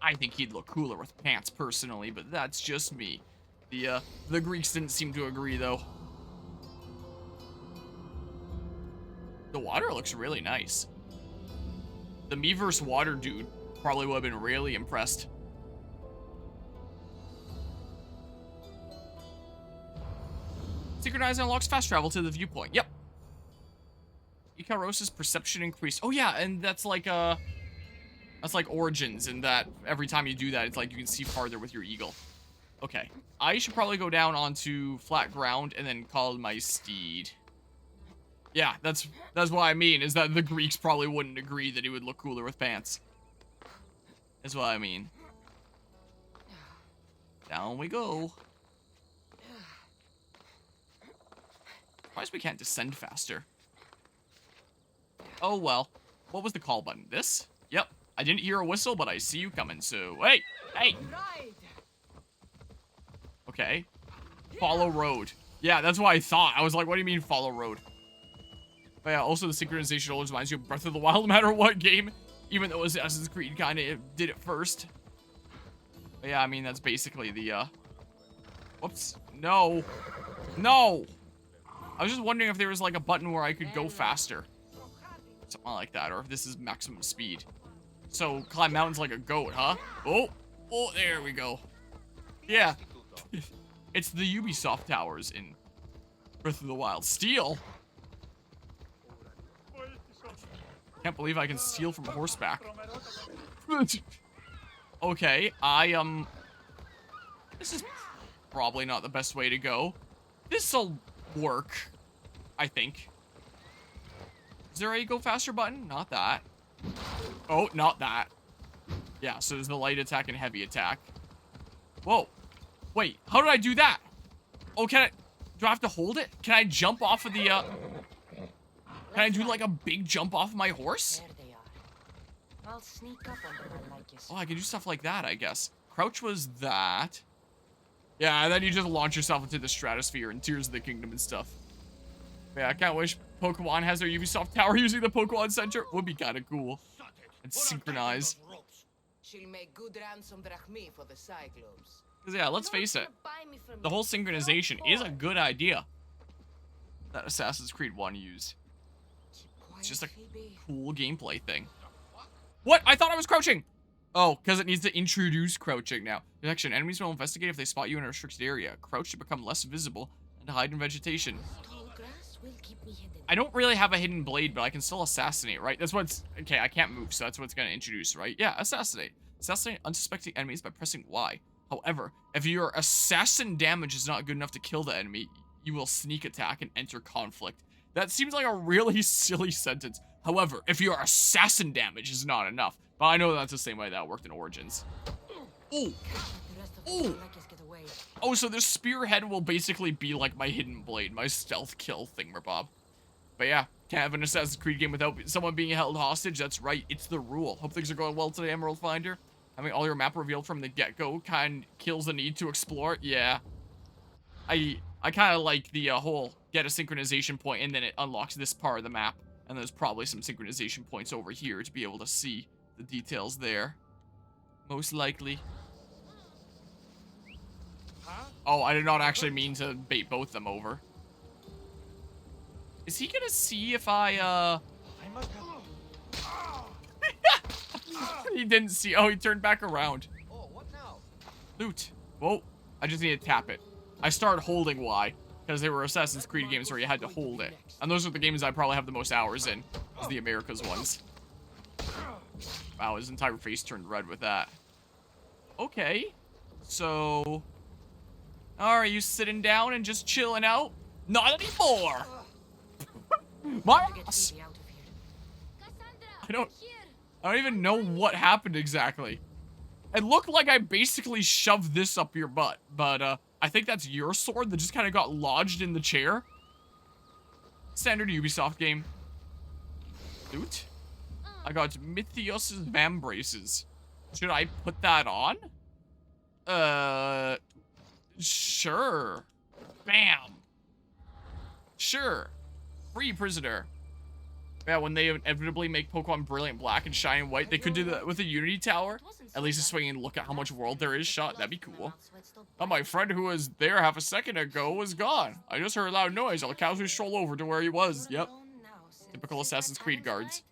I think he'd look cooler with pants personally, but that's just me. The Greeks didn't seem to agree though. The water looks really nice. The Miiverse water dude probably would have been really impressed. Synchronize unlocks fast travel to the viewpoint. Yep. Ikaros' perception increased. Oh yeah, and that's like Origins in that every time you do that, it's like you can see farther with your eagle. Okay. I should probably go down onto flat ground and then call my steed. Yeah, that's what I mean, is that the Greeks probably wouldn't agree that he would look cooler with pants. That's what I mean. Down we go. Surprised we can't descend faster. Oh well. What was the call button? This? Yep. I didn't hear a whistle, but I see you coming, so... Hey! Hey! Okay. Follow road. Yeah, that's what I thought. I was like, what do you mean follow road? But yeah, also the synchronization always reminds you of Breath of the Wild no matter what game. Even though Assassin's Creed kind of did it first. But yeah, I mean, that's basically the, Whoops. No. No! I was just wondering if there was, like, a button where I could go faster. Something like that, or if this is maximum speed. So, climb mountains like a goat, huh? Oh! Oh, there we go. Yeah. It's the Ubisoft towers in Breath of the Wild. Steal? Can't believe I can steal from horseback. Okay, this is probably not the best way to go. This'll work, I think. Is there a go faster button? Not that. Oh, not that. Yeah, so there's the light attack and heavy attack. Whoa. Wait, how did I do that? Oh, do I have to hold it? Can I jump off of the, can I do like a big jump off of my horse? There they are. I'll sneak up on them like you Oh, I can do stuff like that, I guess. Crouch was that. Yeah, and then you just launch yourself into the stratosphere and Tears of the Kingdom and stuff. Yeah, I can't wish Pokemon has their Ubisoft tower using the Pokemon Center. Would be kind of cool. And synchronize. She'll make good ransom drachmi for the Cyclops. Because, yeah, let's face it. The whole synchronization is a good idea that Assassin's Creed 1 used. It's just a cool gameplay thing. What? I thought I was crouching! Oh, because it needs to introduce crouching now. Detection. Enemies will investigate if they spot you in a restricted area. Crouch to become less visible and to hide in vegetation. I don't really have a hidden blade, but I can still assassinate, right? That's what's... Okay, I can't move, so that's what's going to introduce, right? Yeah, assassinate. Assassinate unsuspecting enemies by pressing Y. However, if your assassin damage is not good enough to kill the enemy, you will sneak attack and enter conflict. That seems like a really silly sentence. However, if your assassin damage is not enough, but I know that's the same way that worked in Origins. Ooh. Ooh. Oh, so this spearhead will basically be like my hidden blade, my stealth kill thingamabob. But yeah, can't have an Assassin's Creed game without someone being held hostage. That's right, it's the rule. Hope things are going well today, Emerald Finder. Having all your map revealed from the get-go kind of kills the need to explore. Yeah. I kind of like the whole get a synchronization point and then it unlocks this part of the map. And there's probably some synchronization points over here to be able to see the details there. Most likely. Oh, I did not actually mean to bait both them over. Is he gonna see if I, He didn't see. Oh, he turned back around. Oh, what now? Loot. Whoa. I just need to tap it. I started holding Y, because they were Assassin's Creed games where you had to hold it. And those are the games I probably have the most hours in, as the Americas ones. Wow, his entire face turned red with that. Okay. So... Are you sitting down and just chilling out? Not anymore! My ass! I don't even know what happened exactly. It looked like I basically shoved this up your butt, but I think that's your sword that just kind of got lodged in the chair. Standard Ubisoft game. Loot. I got Mythios' Vambraces. Should I put that on? Sure. Bam. Sure. Free prisoner. Yeah, when they inevitably make Pokemon Brilliant Black and Shining White, they could do that with a Unity Tower. At least a swing and look at how much world there is shot. That'd be cool. Oh, my friend who was there half a second ago was gone. I just heard a loud noise. I'll casually stroll over to where he was. Yep. Typical Assassin's Creed guards.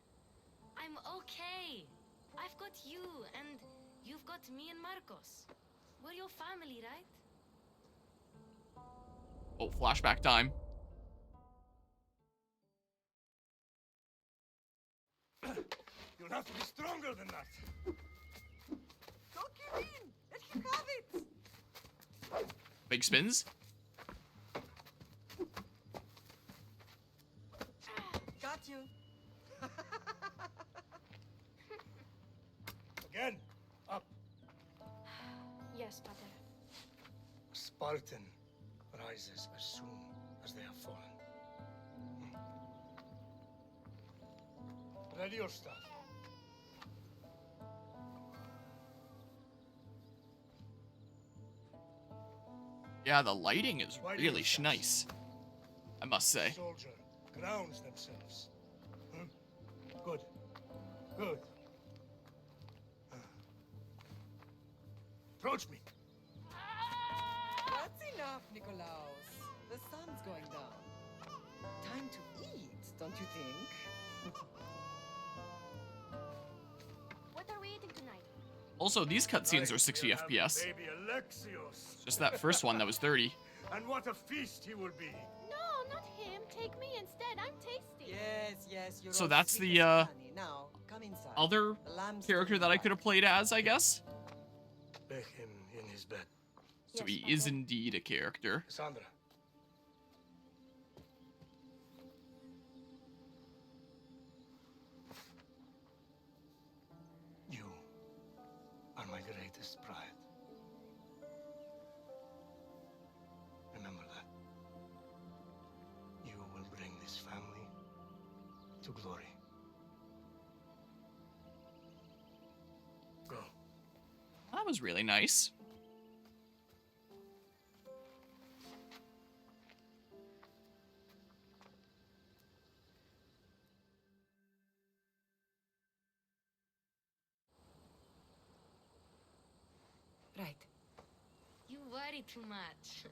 I'm okay. I've got you, and you've got me and Marcos. We're your family, right? Oh, flashback time. You'll have to be stronger than that. Don't give in. Let him have it. Big spins. Got you. Again. Up. Yes, Pater. A Spartan rises as soon as they have fallen. Ready your stuff. Yeah, the lighting is really nice, I must say. Soldier grounds themselves. Good. Good. Approach me. That's enough, Nikolaus. The sun's going down. Time to eat, don't you think? What are we eating tonight? Also, these cutscenes are 60 FPS. Baby Alexios. Just that first one that was 30. And what a feast he will be. No, not him. Take me instead. I'm tasty. Yes, you're So all that's sweet the, as honey. Now, come inside. Other The lamb's character still that I alive. could have played as, I guess. Beg him in his bed. So Yes, he is Pater. indeed a character. Cassandra. greatest pride. Remember that. You will bring this family to glory. Go. That was really nice. Right. You worry too much.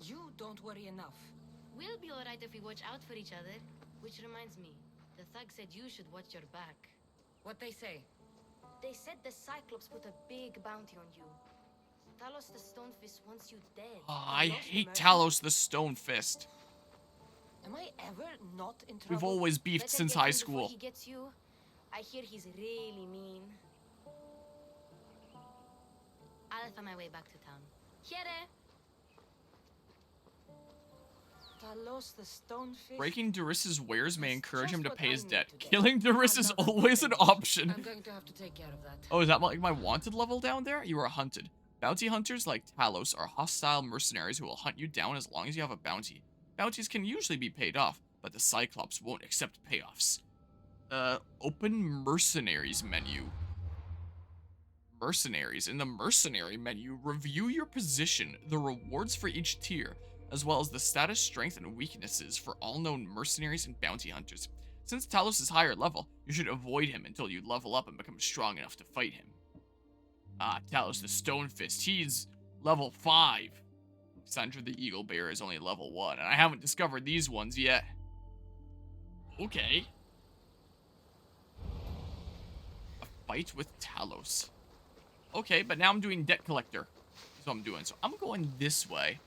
You don't worry enough. We'll be alright if we watch out for each other. Which reminds me, the thug said you should watch your back. What they say? They said the Cyclops put a big bounty on you. Talos the Stonefist wants you dead. Oh, I hate Talos the Stone Fist. Am I ever not in trouble? We've always beefed Better since get high him before school. he gets you. I hear he's really mean. I'll find my way back to town. Here. Talos the Stonefish. Breaking Duris's wares may That's encourage him just to what pay I his need debt. today. Killing Duris is Another always an finish. option. I'm going to have to take care of that. Oh, is that like my wanted level down there? You are hunted. Bounty hunters like Talos are hostile mercenaries who will hunt you down as long as you have a bounty. Bounties can usually be paid off, but the Cyclops won't accept payoffs. Open Mercenaries menu. Mercenaries. In the Mercenary menu, review your position, the rewards for each tier, as well as the status, strength, and weaknesses for all known mercenaries and bounty hunters. Since Talos is higher level, you should avoid him until you level up and become strong enough to fight him. Ah, Talos the Stonefist, he's level 5. Sandra the Eagle Bear is only level 1, and I haven't discovered these ones yet. Okay. A fight with Talos. Okay, but now I'm doing Debt Collector. That's what I'm doing, so I'm going this way.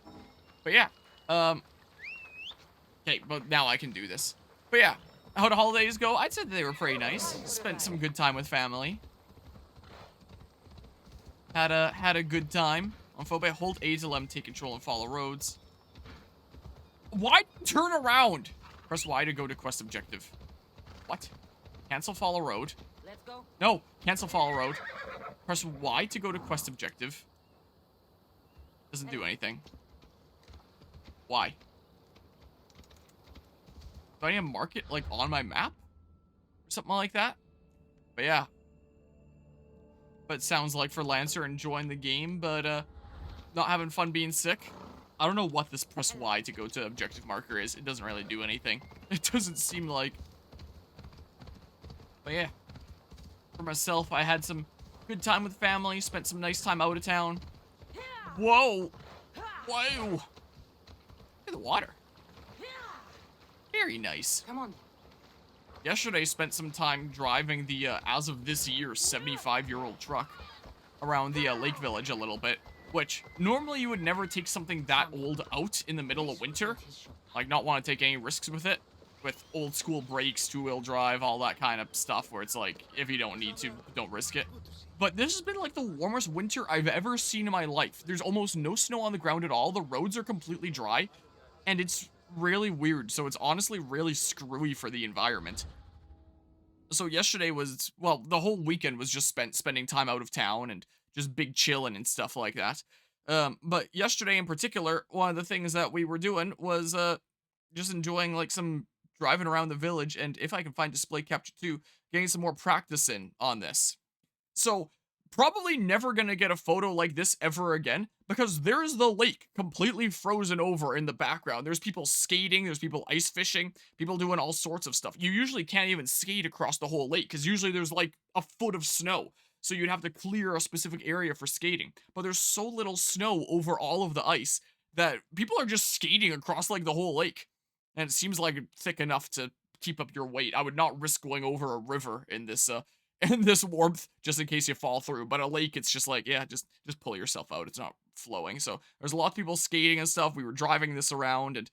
But yeah, okay, but now I can do this. But yeah, how the holidays go? I'd say they were pretty nice. Spent some good time with family. Had a good time. On Phobe, hold A to let him take control and follow roads. Why turn around? Press Y to go to quest objective. What? Cancel follow road. Let's go. No, cancel follow road. Press Y to go to quest objective. Doesn't do anything. Why? Do I need to mark it, like, on my map? Or something like that? But yeah. But it sounds like for Lancer enjoying the game, but, not having fun being sick. I don't know what this press Y to go to objective marker is. It doesn't really do anything. It doesn't seem like. But yeah. For myself, I had some good time with family, spent some nice time out of town. Whoa! Whoa! Look at the water. Very nice. Come on. Yesterday, spent some time driving the, as of this year, 75-year-old truck around the Lake Village a little bit. Which, normally you would never take something that old out in the middle of winter. Like, not want to take any risks with it. With old school brakes, two-wheel drive, all that kind of stuff where it's like, if you don't need to, don't risk it. But this has been like the warmest winter I've ever seen in my life. There's almost no snow on the ground at all. The roads are completely dry. And it's really weird. So it's honestly really screwy for the environment. So yesterday was, well, the whole weekend was just spending time out of town and just big chilling and stuff like that. But yesterday in particular, one of the things that we were doing was just enjoying like some driving around the village, and if I can find display capture 2, getting some more practice in on this. So probably never gonna get a photo like this ever again, because there's the lake completely frozen over in the background. There's people skating, there's people ice fishing, people doing all sorts of stuff. You usually can't even skate across the whole lake, because usually there's like a foot of snow. So you'd have to clear a specific area for skating. But there's so little snow over all of the ice that people are just skating across like the whole lake. And it seems like thick enough to keep up your weight. I would not risk going over a river in this warmth just in case you fall through. But a lake, it's just like, yeah, just pull yourself out. It's not flowing. So there's a lot of people skating and stuff. We were driving this around, and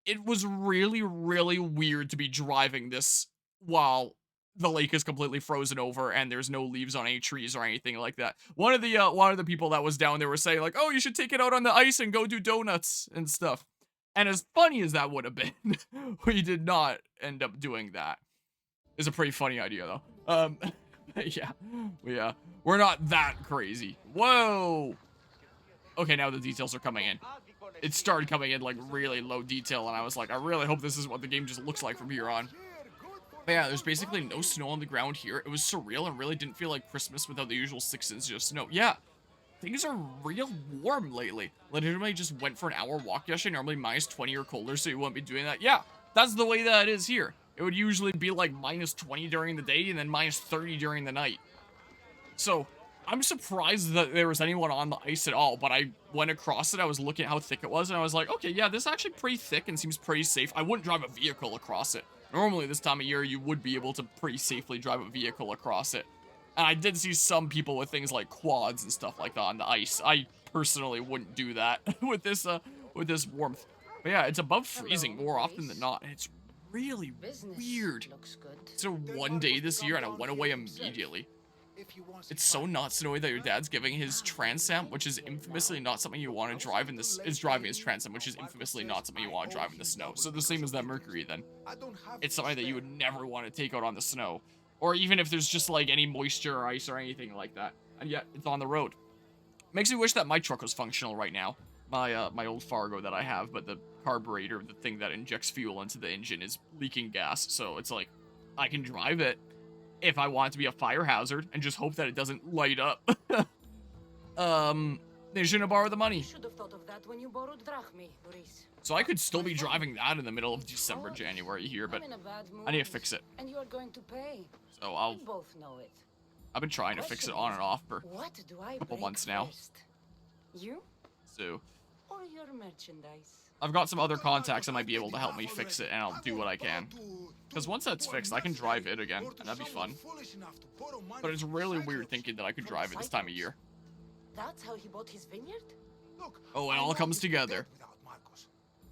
it was really, really weird to be driving this while the lake is completely frozen over and there's no leaves on any trees or anything like that. One of the people that was down there was saying like, oh, you should take it out on the ice and go do donuts and stuff. And as funny as that would have been, we did not end up doing that. It's a pretty funny idea though. Yeah, we're not that crazy. Whoa. Okay, now the details are coming in. It started coming in like really low detail, and I was like, I really hope this is what the game just looks like from here on. But yeah, there's basically no snow on the ground here. It was surreal and really didn't feel like Christmas without the usual 6 inches of snow. Yeah, things are real warm lately. Literally just went for an hour walk yesterday, normally minus 20 or colder, so you wouldn't be doing that. Yeah, that's the way that it is here. It would usually be like minus 20 during the day and then minus 30 during the night. So, I'm surprised that there was anyone on the ice at all, but I went across it, I was looking at how thick it was, and I was like, okay, yeah, this is actually pretty thick and seems pretty safe. I wouldn't drive a vehicle across it. Normally, this time of year, you would be able to pretty safely drive a vehicle across it. And I did see some people with things like quads and stuff like that on the ice. I personally wouldn't do that with this warmth. But yeah, it's above freezing more often than not, and it's really weird. So one day this year, and I went away immediately. It's so not snowy that your dad's giving his Trans Am, which is infamously not something you want to drive in this. Is driving his Trans Am, which is infamously not something you want to drive in the snow. So the same as that Mercury, then. It's something that you would never want to take out on the snow, or even if there's just like any moisture or ice or anything like that. And yet it's on the road. Makes me wish that my truck was functional right now. My old Fargo that I have, but the carburetor, the thing that injects fuel into the engine, is leaking gas. So it's like I can drive it if I want it to be a fire hazard, and just hope that it doesn't light up. They shouldn't have borrowed the money. Should have thought of that when you borrowed drachmi, Doris. So I could still be driving that in the middle of December, January here, but I need to fix it. And you are going to pay. So I'll. We both know it. I've been trying to fix it on and off for a couple months now. First? You? So Or your merchandise? I've got some other contacts that might be able to help me fix it, and I'll do what I can. Because once that's fixed, I can drive it again, and that'd be fun. But it's really weird thinking that I could drive it this time of year. That's how he bought his vineyard? Oh, it all comes together.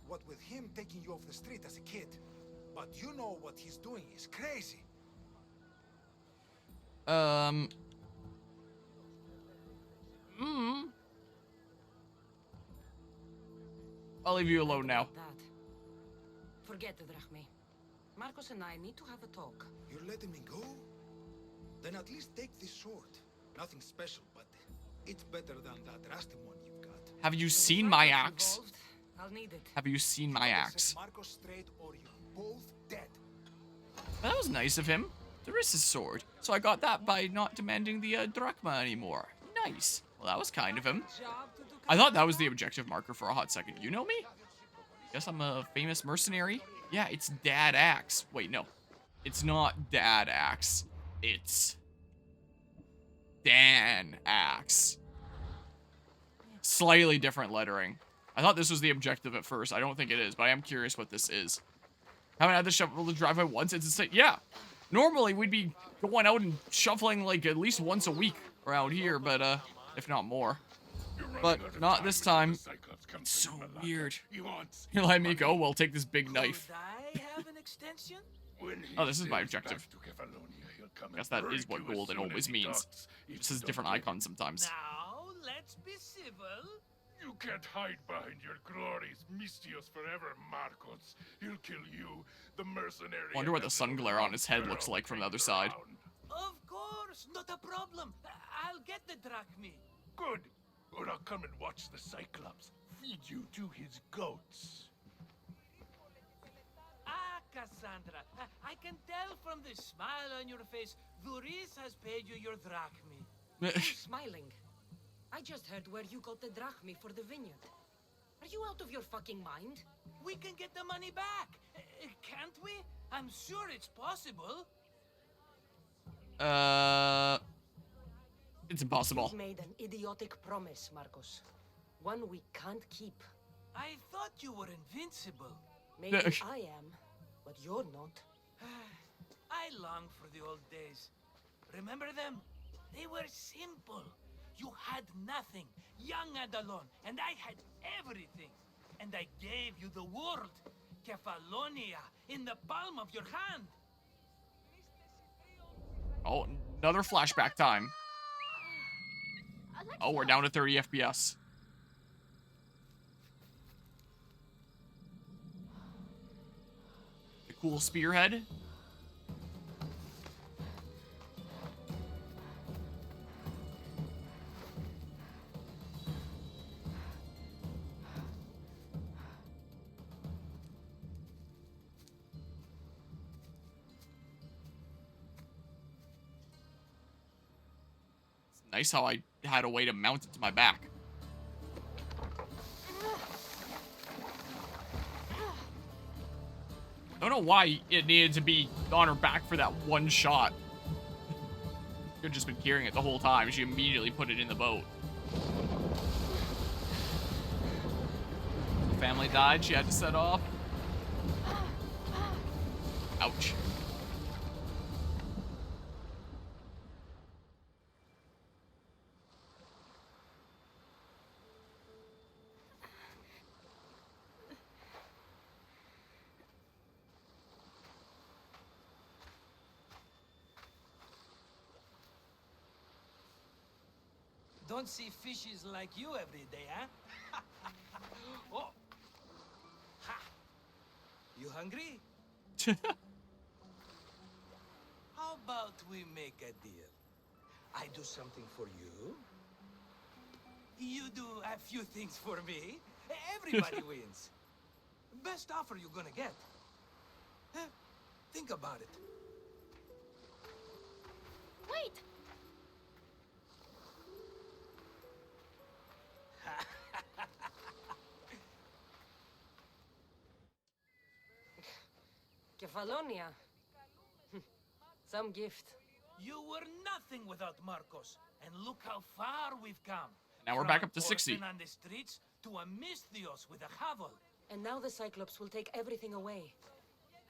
What with him taking you off the street as a kid. But you know what he's doing is crazy. I'll leave you alone now. Forget the drachmi. Marcos and I need to have a talk. You're letting me go? Then at least take this sword. Nothing special, but it's better than that rusty one you've got. Have you seen my axe? I'll need it. Have you seen my axe? Marcos straight or you're both dead. That was nice of him. There is his sword. So I got that by not demanding the drachma anymore. Nice. Well, that was kind of him. I thought that was the objective marker for a hot second. You know me? Guess I'm a famous mercenary? Yeah, it's Dad Axe. Wait, no. It's not Dad Axe. It's Dan Axe. Slightly different lettering. I thought this was the objective at first. I don't think it is, but I am curious what this is. Haven't had to shovel the driveway once. It's insane. Yeah. Normally, we'd be going out and shuffling like at least once a week around here, but if not more. But not this time. It's so weird. You let me go? Well, take this big knife. Oh, this is my objective. I guess that is what golden always means. It just has different icons sometimes. Now, let's be civil. You can't hide behind your glories, Mistios forever, Marcos. He'll kill you, the mercenary. Wonder what the sun glare on his head looks like from the other side. Of course, not a problem. I'll get the drachmi. Good. Or I'll come and watch the Cyclops feed you to his goats. Ah, Cassandra, I can tell from the smile on your face, Doris has paid you your drachmi. I'm smiling. I just heard where you got the drachmi for the vineyard. Are you out of your fucking mind? We can get the money back, can't we? I'm sure it's possible. It's impossible. You've made an idiotic promise, Marcos. One we can't keep. I thought you were invincible. Maybe I am, but you're not. I long for the old days. Remember them? They were simple. You had nothing, young and alone, and I had everything. And I gave you the world, Kefalonia, in the palm of your hand. Oh, another flashback time. Oh, we're down to 30 FPS. The cool spearhead. Nice how I had a way to mount it to my back. I don't know why it needed to be on her back for that one shot. Could have just been carrying it the whole time. She immediately put it in the boat. The family died. She had to set off. Ouch. Don't see fishes like you every day, huh? Oh. Ha. You hungry? How about we make a deal? I do something for you. You do a few things for me. Everybody wins. Best offer you're gonna get. Think about it. Wait! Kefalonia. Some gift. You were nothing without Marcos, and look how far we've come. Now we're From back an up to 60. orphan on the streets to a Misthios with a hovel. And now the Cyclops will take everything away.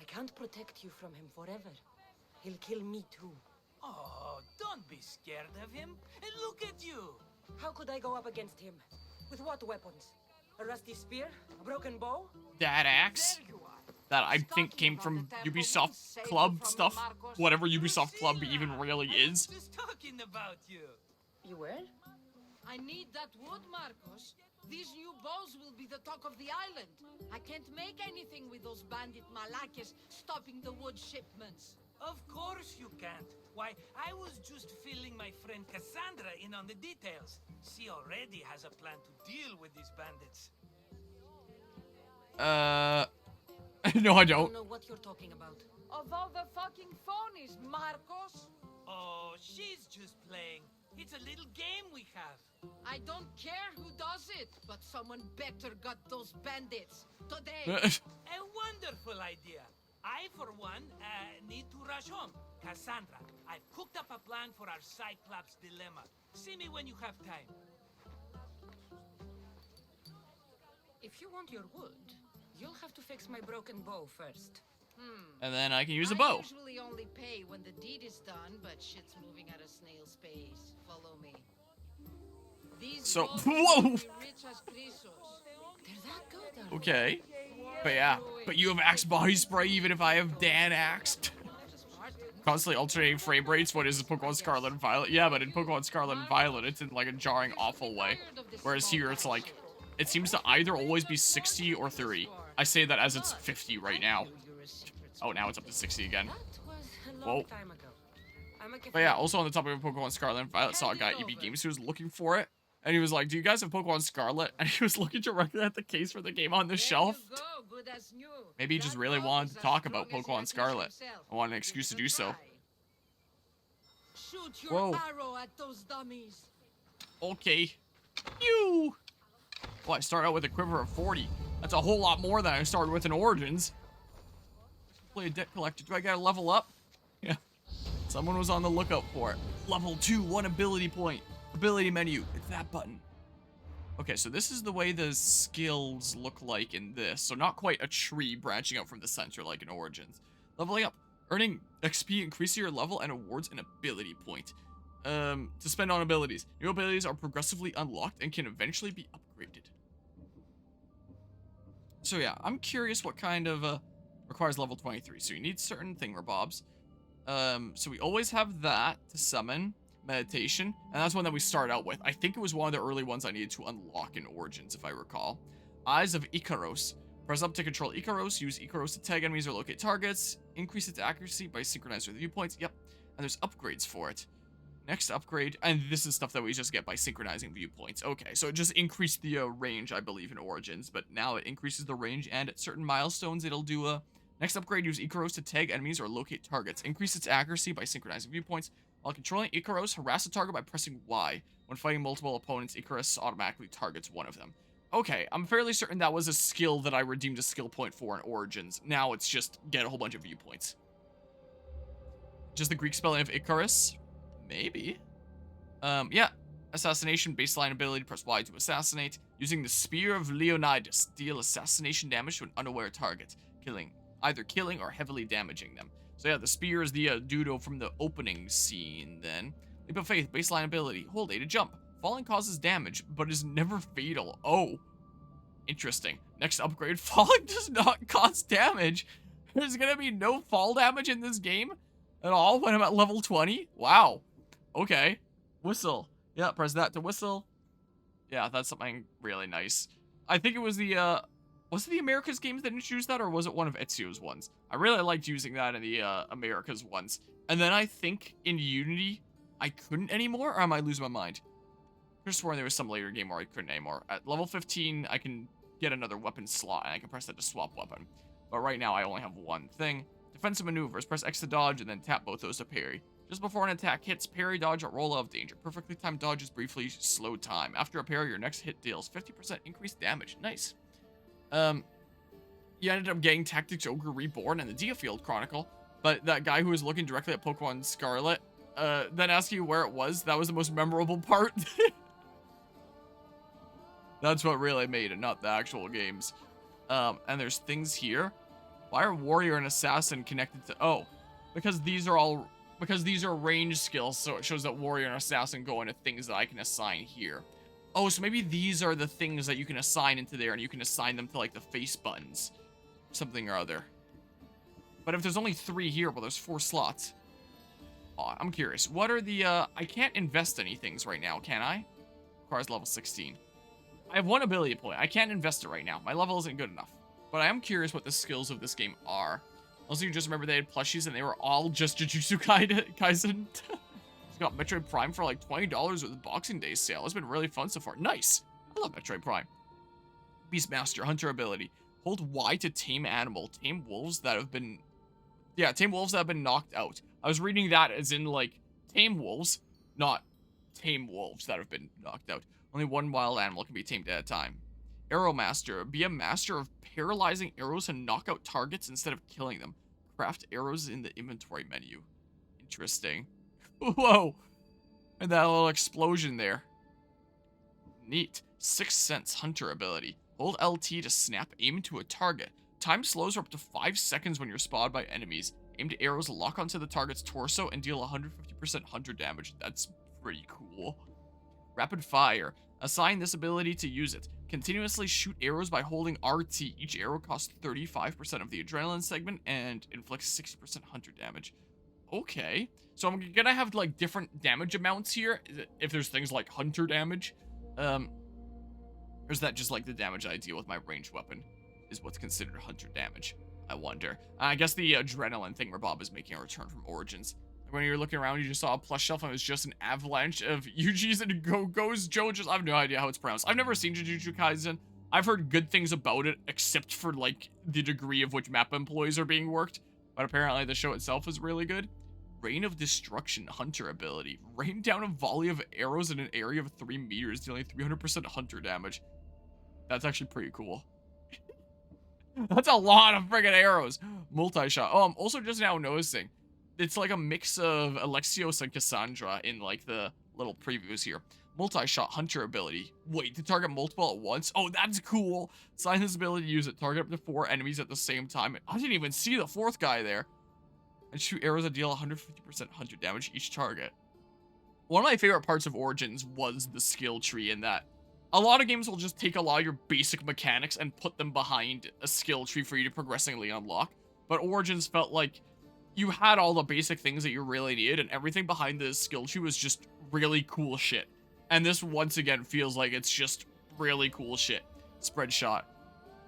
I can't protect you from him forever. He'll kill me too. Oh, don't be scared of him. And look at you. How could I go up against him? With what weapons? A rusty spear? A broken bow? That axe that I think came from Ubisoft Club stuff. Whatever Ubisoft Club even really is. Just talking about you. You were? I need that wood, Marcos. These new bows will be the talk of the island. I can't make anything with those bandit malakes stopping the wood shipments. Of course you can't. Why, I was just filling my friend Cassandra in on the details. She already has a plan to deal with these bandits. No, I I don't. don't know what you're talking about. Of all the fucking phonies, Marcos. Oh, she's just playing. It's a little game we have. I don't care who does it, but someone better got those bandits. Today. A wonderful idea. I, for one, need to rush home. Cassandra, I've cooked up a plan for our Cyclops dilemma. See me when you have time. If you want your wood, you'll have to fix my broken bow first. And then I can use a I bow. usually only pay when the deed is done, but shit's moving at a snail's pace. Follow me. These So, bows whoa! will be rich as Chrysos. They're that good, are they? Okay. But yeah. But you have axe body spray even if I have Dan axed. Constantly alternating frame rates. What is it, Pokemon Scarlet and Violet? Yeah, but in Pokemon Scarlet and Violet, it's in like a jarring, awful way. Whereas here, it's like, it seems to either always be 60 or 30. I say that as it's 50 right now. Oh, now it's up to 60 again. That was a Whoa. long time ago. I'm a But yeah, also on the topic of Pokemon Scarlet and Violet, saw a guy at EB Games who was looking for it. And he was like, do you guys have Pokemon Scarlet? And he was looking directly at the case for the game on the shelf. Maybe he just really wanted to talk about Pokemon Scarlet. I wanted an excuse to do so. Shoot your Whoa. arrow at those dummies. Okay. You. Well, I start out with a quiver of 40. That's a whole lot more than I started with in Origins. Play a debt collector. Do I gotta level up? Yeah. Someone was on the lookout for it. Level 2, 1 ability point. Ability menu. It's that button. Okay, so this is the way the skills look like in this. So not quite a tree branching out from the center like in Origins. Leveling up. Earning XP increases your level and awards an ability point. To spend on abilities. New abilities are progressively unlocked and can eventually be upgraded. So yeah, I'm curious what kind of requires level 23. So you need certain thingamabobs. So we always have that to summon. Meditation, and that's one that we start out with. I think it was one of the early ones I needed to unlock in Origins, if I recall. Eyes of Icaros. Press up to control Icaros. Use Icaros to tag enemies or locate targets. Increase its accuracy by synchronizing with viewpoints. Yep. And there's upgrades for it. Next upgrade, and this is stuff that we just get by synchronizing viewpoints. Okay, so it just increased the range, I believe, in Origins, but now it increases the range, and at certain milestones, it'll do a Next upgrade, use Icaros to tag enemies or locate targets. Increase its accuracy by synchronizing viewpoints. While controlling Icaros, harass a target by pressing Y. When fighting multiple opponents, Icarus automatically targets one of them. Okay, I'm fairly certain that was a skill that I redeemed a skill point for in Origins. Now it's just get a whole bunch of viewpoints. Just the Greek spelling of Icarus? Maybe. Yeah. Assassination, baseline ability, press Y to assassinate. Using the Spear of Leonidas, deal assassination damage to an unaware target, either killing or heavily damaging them. So yeah, the Spear is the Dudo from the opening scene then. Leap of Faith, baseline ability, hold A to jump. Falling causes damage, but is never fatal. Oh. Interesting. Next upgrade, falling does not cause damage. There's gonna be no fall damage in this game at all when I'm at level 20? Wow. Okay. Whistle. Yeah, press that to whistle. Yeah, that's something really nice. I think it was the, was it the Americas games that introduced that, or was it one of Ezio's ones? I really liked using that in the, Americas ones. And then I think in Unity, I couldn't anymore, or am I losing my mind? I could have sworn there was some later game where I couldn't anymore. At level 15, I can get another weapon slot, and I can press that to swap weapon. But right now, I only have one thing. Defensive maneuvers. Press X to dodge, and then tap both those to parry. Just before an attack hits, parry, dodge, or roll out of danger. Perfectly timed dodges briefly slow time. After a parry, your next hit deals 50% increased damage. Nice. You ended up getting Tactics Ogre Reborn and the Diafield Chronicle, but that guy who was looking directly at Pokemon Scarlet, then asked you where it was. That was the most memorable part. That's what really made it, not the actual games. And there's things here. Why are Warrior and Assassin connected to... Oh, because these are range skills, so it shows that Warrior and Assassin go into things that I can assign here. Oh, so maybe these are the things that you can assign into there, and you can assign them to, like, the face buttons. Something or other. But if there's only 3 here, well, there's 4 slots. Oh, I'm curious. What are the, I can't invest any things right now, can I? Requires level 16. I have 1 ability point. I can't invest it right now. My level isn't good enough. But I am curious what the skills of this game are. Also, you just remember they had plushies and they were all just Jujutsu Kaisen. It's got Metroid Prime for like $20 with the Boxing Day sale. It's been really fun so far. Nice. I love Metroid Prime. Beastmaster, Hunter ability. Hold Y to tame animal. Tame wolves that have been... Yeah, tame wolves that have been knocked out. I was reading that as in, like, tame wolves, not tame wolves that have been knocked out. Only 1 wild animal can be tamed at a time. Arrow Master. Be a master of paralyzing arrows and knock out targets instead of killing them. Craft arrows in the inventory menu. Interesting. Whoa! And that little explosion there. Neat. Sixth Sense Hunter ability. Hold LT to snap aim to a target. Time slows for up to 5 seconds when you're spotted by enemies. Aimed arrows lock onto the target's torso and deal 150% hunter damage. That's pretty cool. Rapid Fire. Assign this ability to use it. Continuously shoot arrows by holding RT. Each arrow costs 35% of the adrenaline segment and inflicts 60% hunter damage. Okay. So I'm gonna have, like, different damage amounts here. If there's things like hunter damage. Or is that just, like, the damage I deal with my ranged weapon is what's considered hunter damage? I wonder. I guess the adrenaline thing where Bob is making a return from Origins. When you're looking around, you just saw a plush shelf and it was just an avalanche of Yuji's and Go-Go's JoJo's. I have no idea how it's pronounced. I've never seen Jujutsu Kaisen. I've heard good things about it, except for, like, the degree of which map employees are being worked. But apparently the show itself is really good. Rain of Destruction Hunter ability. Rain down a volley of arrows in an area of 3 meters, dealing 300% hunter damage. That's actually pretty cool. That's a lot of friggin' arrows. Multi-shot. Oh, I'm also just now noticing. It's like a mix of Alexios and Cassandra in, like, the little previews here. Multi-shot Hunter ability. Wait, to target multiple at once? Oh, that's cool. Sign this ability to use it. Target up to 4 enemies at the same time. I didn't even see the 4th guy there. And shoot arrows that deal 150% hunter damage each target. One of my favorite parts of Origins was the skill tree in that. A lot of games will just take a lot of your basic mechanics and put them behind a skill tree for you to progressively unlock. But Origins felt like you had all the basic things that you really needed, and everything behind the skill tree was just really cool shit. And this, once again, feels like it's just really cool shit. Spread shot.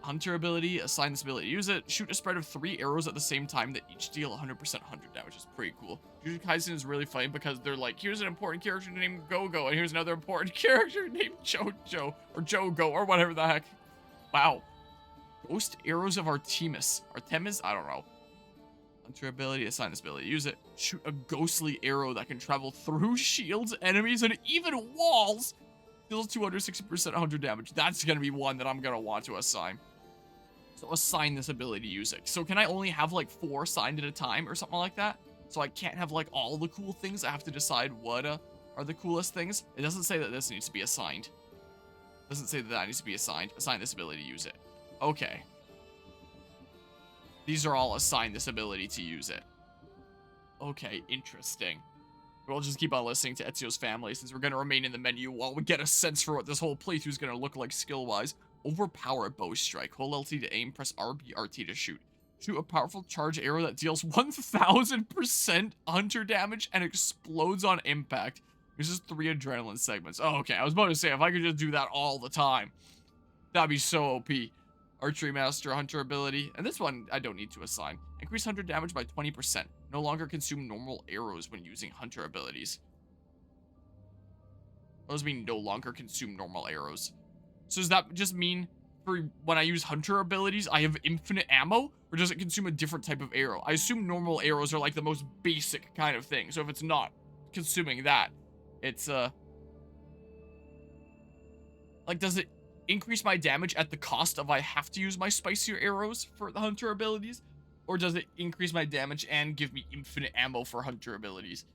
Hunter ability. Assign this ability to use it. Shoot a spread of 3 arrows at the same time that each deal 100% hunter damage. It's pretty cool. Jujutsu Kaisen is really funny because they're like, here's an important character named Go-Go, and here's another important character named JoJo, or Jogo, or whatever the heck. Wow. Ghost Arrows of Artemis. Artemis? I don't know. Hunter ability, assign this ability. Use it. Shoot a ghostly arrow that can travel through shields, enemies, and even walls. Deals 260% 100 damage. That's going to be one that I'm going to want to assign. So assign this ability to use it. So can I only have like 4 assigned at a time or something like that? So I can't have like all the cool things. I have to decide what are the coolest things. It doesn't say that this needs to be assigned. It doesn't say that that needs to be assigned. Assign this ability to use it. Okay. These are all assigned this ability to use it. Okay, interesting. We'll just keep on listening to Ezio's family since we're going to remain in the menu while we get a sense for what this whole playthrough is going to look like skill-wise. Overpower bow strike. Hold LT to aim, press RB, RT to shoot. Shoot a powerful charge arrow that deals 1000% hunter damage and explodes on impact. Uses 3 adrenaline segments. Oh, okay. I was about to say, if I could just do that all the time, that'd be so OP. Archery Master Hunter ability. And this one, I don't need to assign. Increase hunter damage by 20%. No longer consume normal arrows when using hunter abilities. What does mean no longer consume normal arrows? So does that just mean for when I use hunter abilities, I have infinite ammo? Or does it consume a different type of arrow? I assume normal arrows are like the most basic kind of thing. So if it's not consuming that, it's, like, does it increase my damage at the cost of I have to use my spicier arrows for the hunter abilities? Or does it increase my damage and give me infinite ammo for hunter abilities?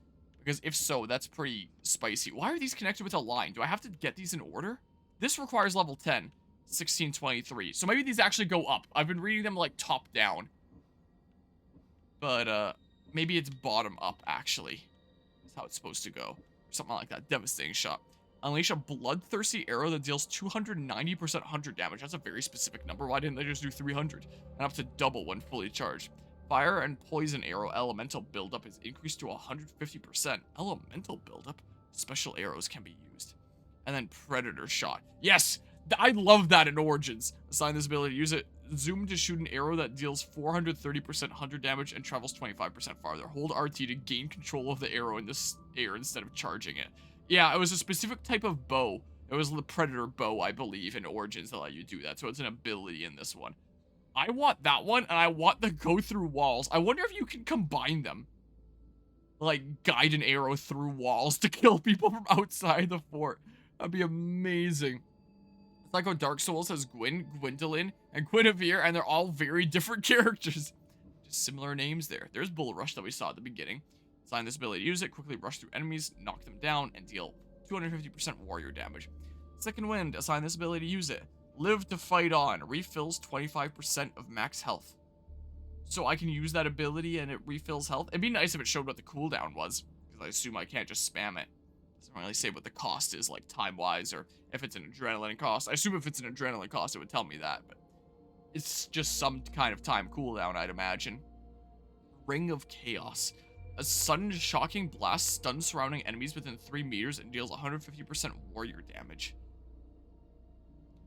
Because if so, that's pretty spicy. Why are these connected with a line? Do I have to get these in order? This requires level 10, 1623. So maybe these actually go up. I've been reading them like top down. But maybe it's bottom up actually. That's how it's supposed to go. Something like that. Devastating shot. Unleash a bloodthirsty arrow that deals 290% hunter damage. That's a very specific number. Why didn't they just do 300? And up to double when fully charged. Fire and poison arrow elemental buildup is increased to 150%. Elemental buildup? Special arrows can be used. And then predator shot. Yes! I love that in Origins. Assign this ability to use it. Zoom to shoot an arrow that deals 430% hunter damage and travels 25% farther. Hold RT to gain control of the arrow in this air instead of charging it. Yeah, it was a specific type of bow. It was the Predator bow, I believe, in Origins that let you do that. So it's an ability in this one. I want that one, and I want the go through walls. I wonder if you can combine them. Like, guide an arrow through walls to kill people from outside the fort. That'd be amazing. It's like how Dark Souls has Gwyn, Gwendolyn, and Guinevere, and they're all very different characters. Just similar names there. There's Bull Rush that we saw at the beginning. Assign this ability to use it, quickly rush through enemies, knock them down, and deal 250% warrior damage. Second Wind, assign this ability to use it. Live to fight on, refills 25% of max health. So I can use that ability and it refills health. It'd be nice if it showed what the cooldown was, because I assume I can't just spam it. It doesn't really say what the cost is, like time-wise, or if it's an adrenaline cost. I assume if it's an adrenaline cost, it would tell me that, but it's just some kind of time cooldown, I'd imagine. Ring of Chaos. A sudden shocking blast stuns surrounding enemies within 3 meters and deals 150% warrior damage.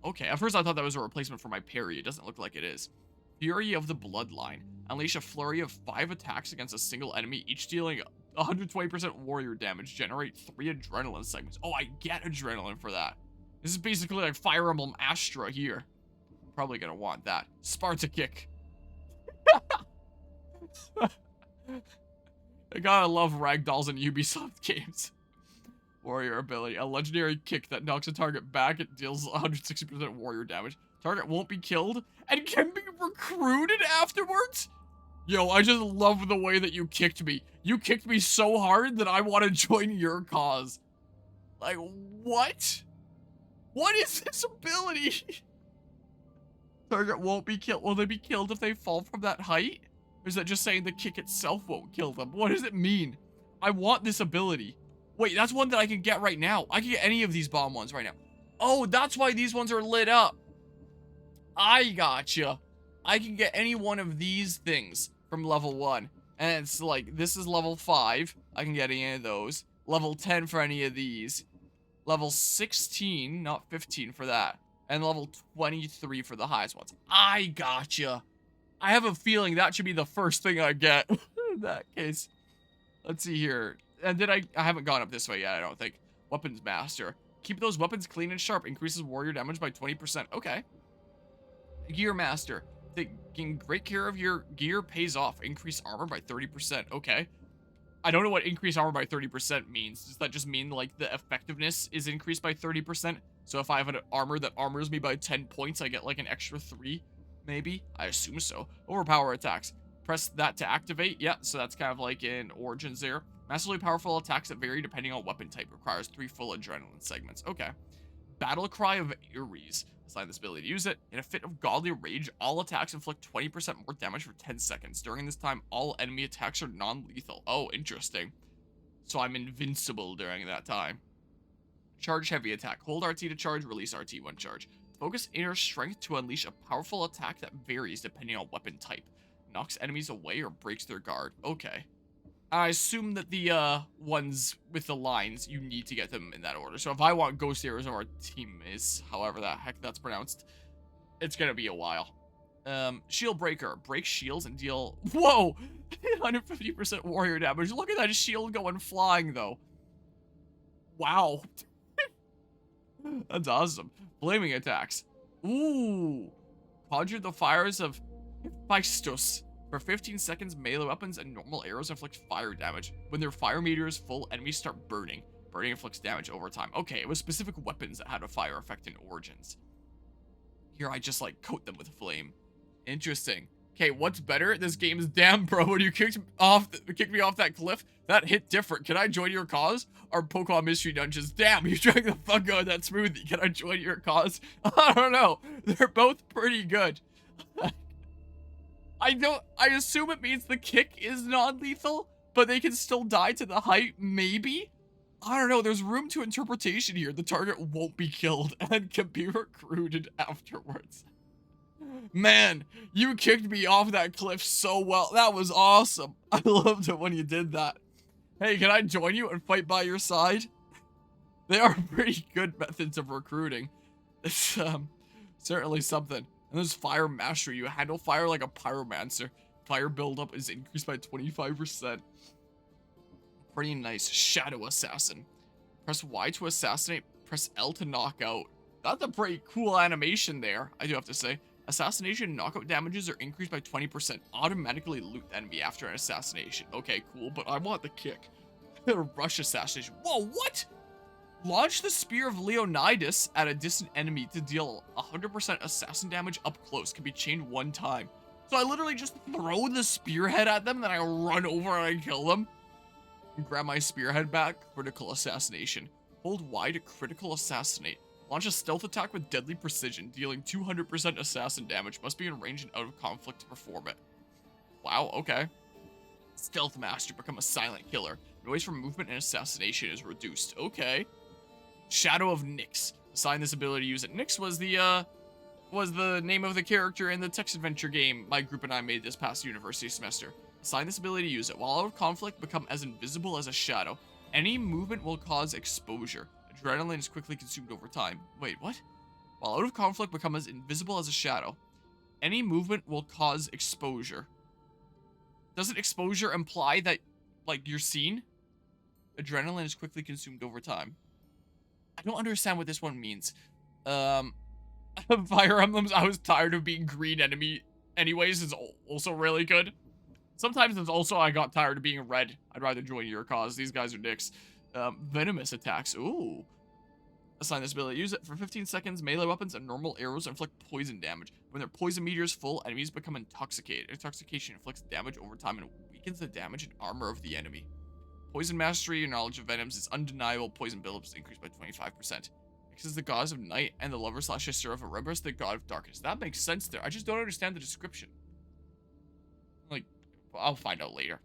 Okay, at first I thought that was a replacement for my parry. It doesn't look like it is. Fury of the Bloodline. Unleash a flurry of 5 attacks against a single enemy, each dealing 120% warrior damage. Generate 3 adrenaline segments. Oh, I get adrenaline for that. This is basically like Fire Emblem Astra here. Probably gonna want that. Sparta Kick. I gotta love ragdolls in Ubisoft games. Warrior ability. A legendary kick that knocks a target back. It deals 160% warrior damage. Target won't be killed and can be recruited afterwards? Yo, I just love the way that you kicked me. You kicked me so hard that I want to join your cause. Like, what? What is this ability? Target won't be killed. Will they be killed if they fall from that height? Or is that just saying the kick itself won't kill them? What does it mean? I want this ability. Wait, that's one that I can get right now. I can get any of these bomb ones right now. Oh, that's why these ones are lit up. I gotcha. I can get any one of these things from level 1. And it's like, this is level 5. I can get any of those. Level 10 for any of these. Level 16, not 15 for that. And level 23 for the highest ones. I gotcha. I have a feeling that should be the first thing I get in that case. Let's see here. And did I haven't gone up this way yet, I don't think. Weapons Master. Keep those weapons clean and sharp. Increases warrior damage by 20%. Okay. Gear Master. Taking great care of your gear pays off. Increase armor by 30%. Okay. I don't know what increase armor by 30% means. Does that just mean, like, the effectiveness is increased by 30%? So if I have an armor that armors me by 10 points, I get, like, an extra 3, maybe? I assume so. Overpower attacks. Press that to activate. Yeah, so that's kind of like in Origins there. Massively powerful attacks that vary depending on weapon type. Requires 3 full adrenaline segments. Okay. Battle Cry of Ares. Assign this ability to use it. In a fit of godly rage, all attacks inflict 20% more damage for 10 seconds. During this time, all enemy attacks are non-lethal. Oh, interesting. So I'm invincible during that time. Charge Heavy Attack. Hold RT to charge, release RT when charge. Focus Inner Strength to unleash a powerful attack that varies depending on weapon type. Knocks enemies away or breaks their guard. Okay. I assume that the ones with the lines, you need to get them in that order. So if I want Ghost Heroes of our team is, however the heck that's pronounced, it's gonna be a while. Shield Breaker. Break shields and deal... Whoa! 150% warrior damage. Look at that shield going flying, though. Wow. That's awesome. Flaming attacks. Ooh. Conjure the fires of Hephaestus. For 15 seconds, melee weapons and normal arrows inflict fire damage. When their fire meter is full, enemies start burning. Burning inflicts damage over time. Okay, it was specific weapons that had a fire effect in Origins. Here I just, like, coat them with flame. Interesting. Okay, what's better? This game is damn, bro. When you kicked me off that cliff, that hit different. Can I join your cause? Our Pokemon Mystery Dungeons. Damn, you drank the fuck out of that smoothie. Can I join your cause? I don't know. They're both pretty good. I assume it means the kick is non-lethal, but they can still die to the height, maybe? I don't know, there's room to interpretation here. The target won't be killed and can be recruited afterwards. Man, you kicked me off that cliff so well. That was awesome. I loved it when you did that. Hey, can I join you and fight by your side? They are pretty good methods of recruiting. It's, certainly something. And there's Fire Mastery. You handle fire like a pyromancer. Fire buildup is increased by 25%. Pretty nice. Shadow Assassin. Press Y to assassinate. Press L to knock out. That's a pretty cool animation there, I do have to say. Assassination and knockout damages are increased by 20%. Automatically loot the enemy after an assassination. Okay, cool, but I want the kick. Rush Assassination. Whoa, what? Launch the Spear of Leonidas at a distant enemy to deal 100% assassin damage up close. Can be chained 1 time. So I literally just throw the spearhead at them, then I run over and I kill them. Grab my spearhead back. Critical Assassination. Hold Y to critical assassinate. Launch a stealth attack with deadly precision, dealing 200% assassin damage. Must be in range and out of conflict to perform it. Wow, okay. Stealth Master. Become a silent killer. Noise from movement and assassination is reduced. Okay. Shadow of Nyx. Assign this ability to use it. Nyx was the name of the character in the text adventure game my group and I made this past university semester. Assign this ability to use it. While out of conflict, become as invisible as a shadow. Any movement will cause exposure. Adrenaline is quickly consumed over time. Wait, what? While out of conflict, become as invisible as a shadow. Any movement will cause exposure. Doesn't exposure imply that, like, you're seen? Adrenaline is quickly consumed over time. I don't understand what this one means. Fire Emblems, I was tired of being green enemy anyways, is also really good. Sometimes it's also I got tired of being red. I'd rather join your cause. These guys are dicks. Venomous attacks. Ooh. Assign this ability. Use it for 15 seconds. Melee weapons and normal arrows inflict poison damage. When their poison meter is full, enemies become intoxicated. Intoxication inflicts damage over time and weakens the damage and armor of the enemy. Poison Mastery, your knowledge of venoms is undeniable. Poison buildup is increased by 25%. Nyx is the goddess of night and the lover/sister of Erebus, the god of darkness. That makes sense there. I just don't understand the description. Like, I'll find out later.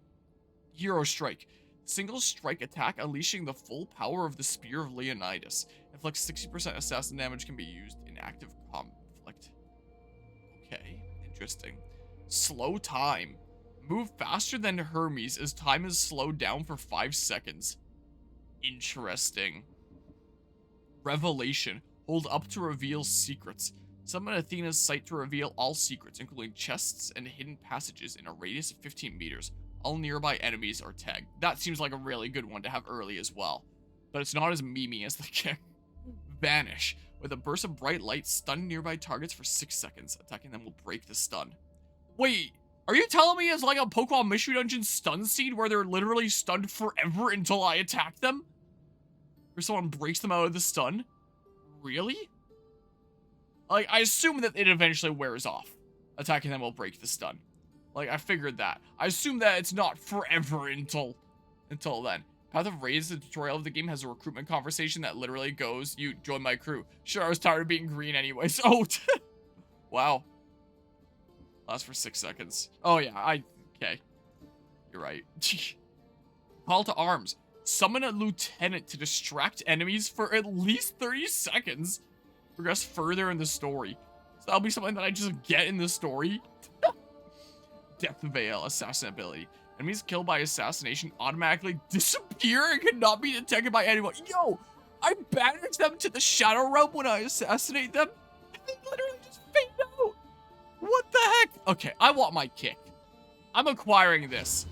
Hero Strike. Single strike attack unleashing the full power of the Spear of Leonidas. Inflicts 60% assassin damage, can be used in active conflict. Okay, interesting. Slow time. Move faster than Hermes as time is slowed down for 5 seconds. Interesting. Revelation. Hold up to reveal secrets. Summon Athena's sight to reveal all secrets, including chests and hidden passages in a radius of 15 meters. All nearby enemies are tagged. That seems like a really good one to have early as well. But it's not as memey as the kick. Vanish. With a burst of bright light, stun nearby targets for 6 seconds. Attacking them will break the stun. Wait, are you telling me it's like a Pokemon Mystery Dungeon stun seed where they're literally stunned forever until I attack them? Or someone breaks them out of the stun? Really? Like, I assume that it eventually wears off. Attacking them will break the stun. Like, I figured that. I assume that it's not forever until then. Path of Rays, the tutorial of the game, has a recruitment conversation that literally goes, you join my crew. Sure, I was tired of being green anyways. Oh, wow. Lasts for 6 seconds. Oh, yeah, okay. You're right. Call to arms. Summon a lieutenant to distract enemies for at least 30 seconds. Progress further in the story. So that'll be something that I just get in the story. Death Veil, assassin ability. Enemies killed by assassination automatically disappear and cannot be detected by anyone. Yo, I banish them to the Shadow Realm when I assassinate them. And they literally just fade out. What the heck? Okay, I want my kick. I'm acquiring this.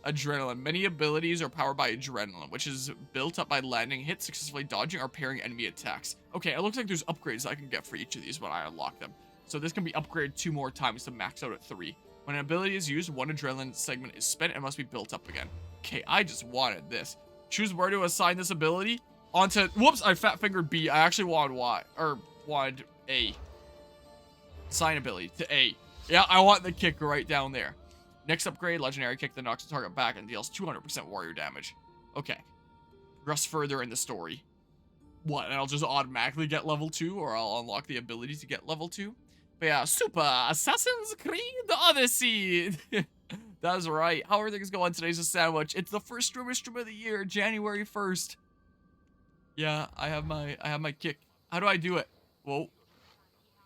Adrenaline. Many abilities are powered by adrenaline, which is built up by landing hits, successfully dodging, or parrying enemy attacks. Okay, it looks like there's upgrades I can get for each of these when I unlock them. So this can be upgraded 2 more times to max out at 3. When an ability is used, 1 adrenaline segment is spent and must be built up again. Okay, I just wanted this. Choose where to assign this ability. Onto, whoops, I fat fingered B. I actually wanted A. Assign ability to A. Yeah, I want the kick right down there. Next upgrade, legendary kick that knocks the target back and deals 200% warrior damage. Okay. Progress further in the story. What, and I'll just automatically get level 2, or I'll unlock the ability to get level 2? But yeah, Super Assassin's Creed Odyssey! That's right. How are things going? Today's a sandwich. It's the first stream of the year, January 1st. Yeah, I have my kick. How do I do it? Whoa.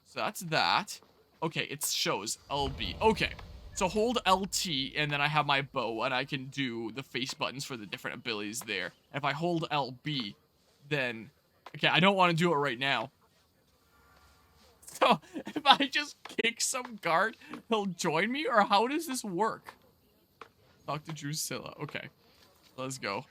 So that's that. Okay, it shows LB. Okay. So hold LT, and then I have my bow, and I can do the face buttons for the different abilities there. If I hold LB, then... Okay, I don't want to do it right now. So, if I just kick some guard, he'll join me? Or how does this work? Talk to Drusilla. Okay. Let's go.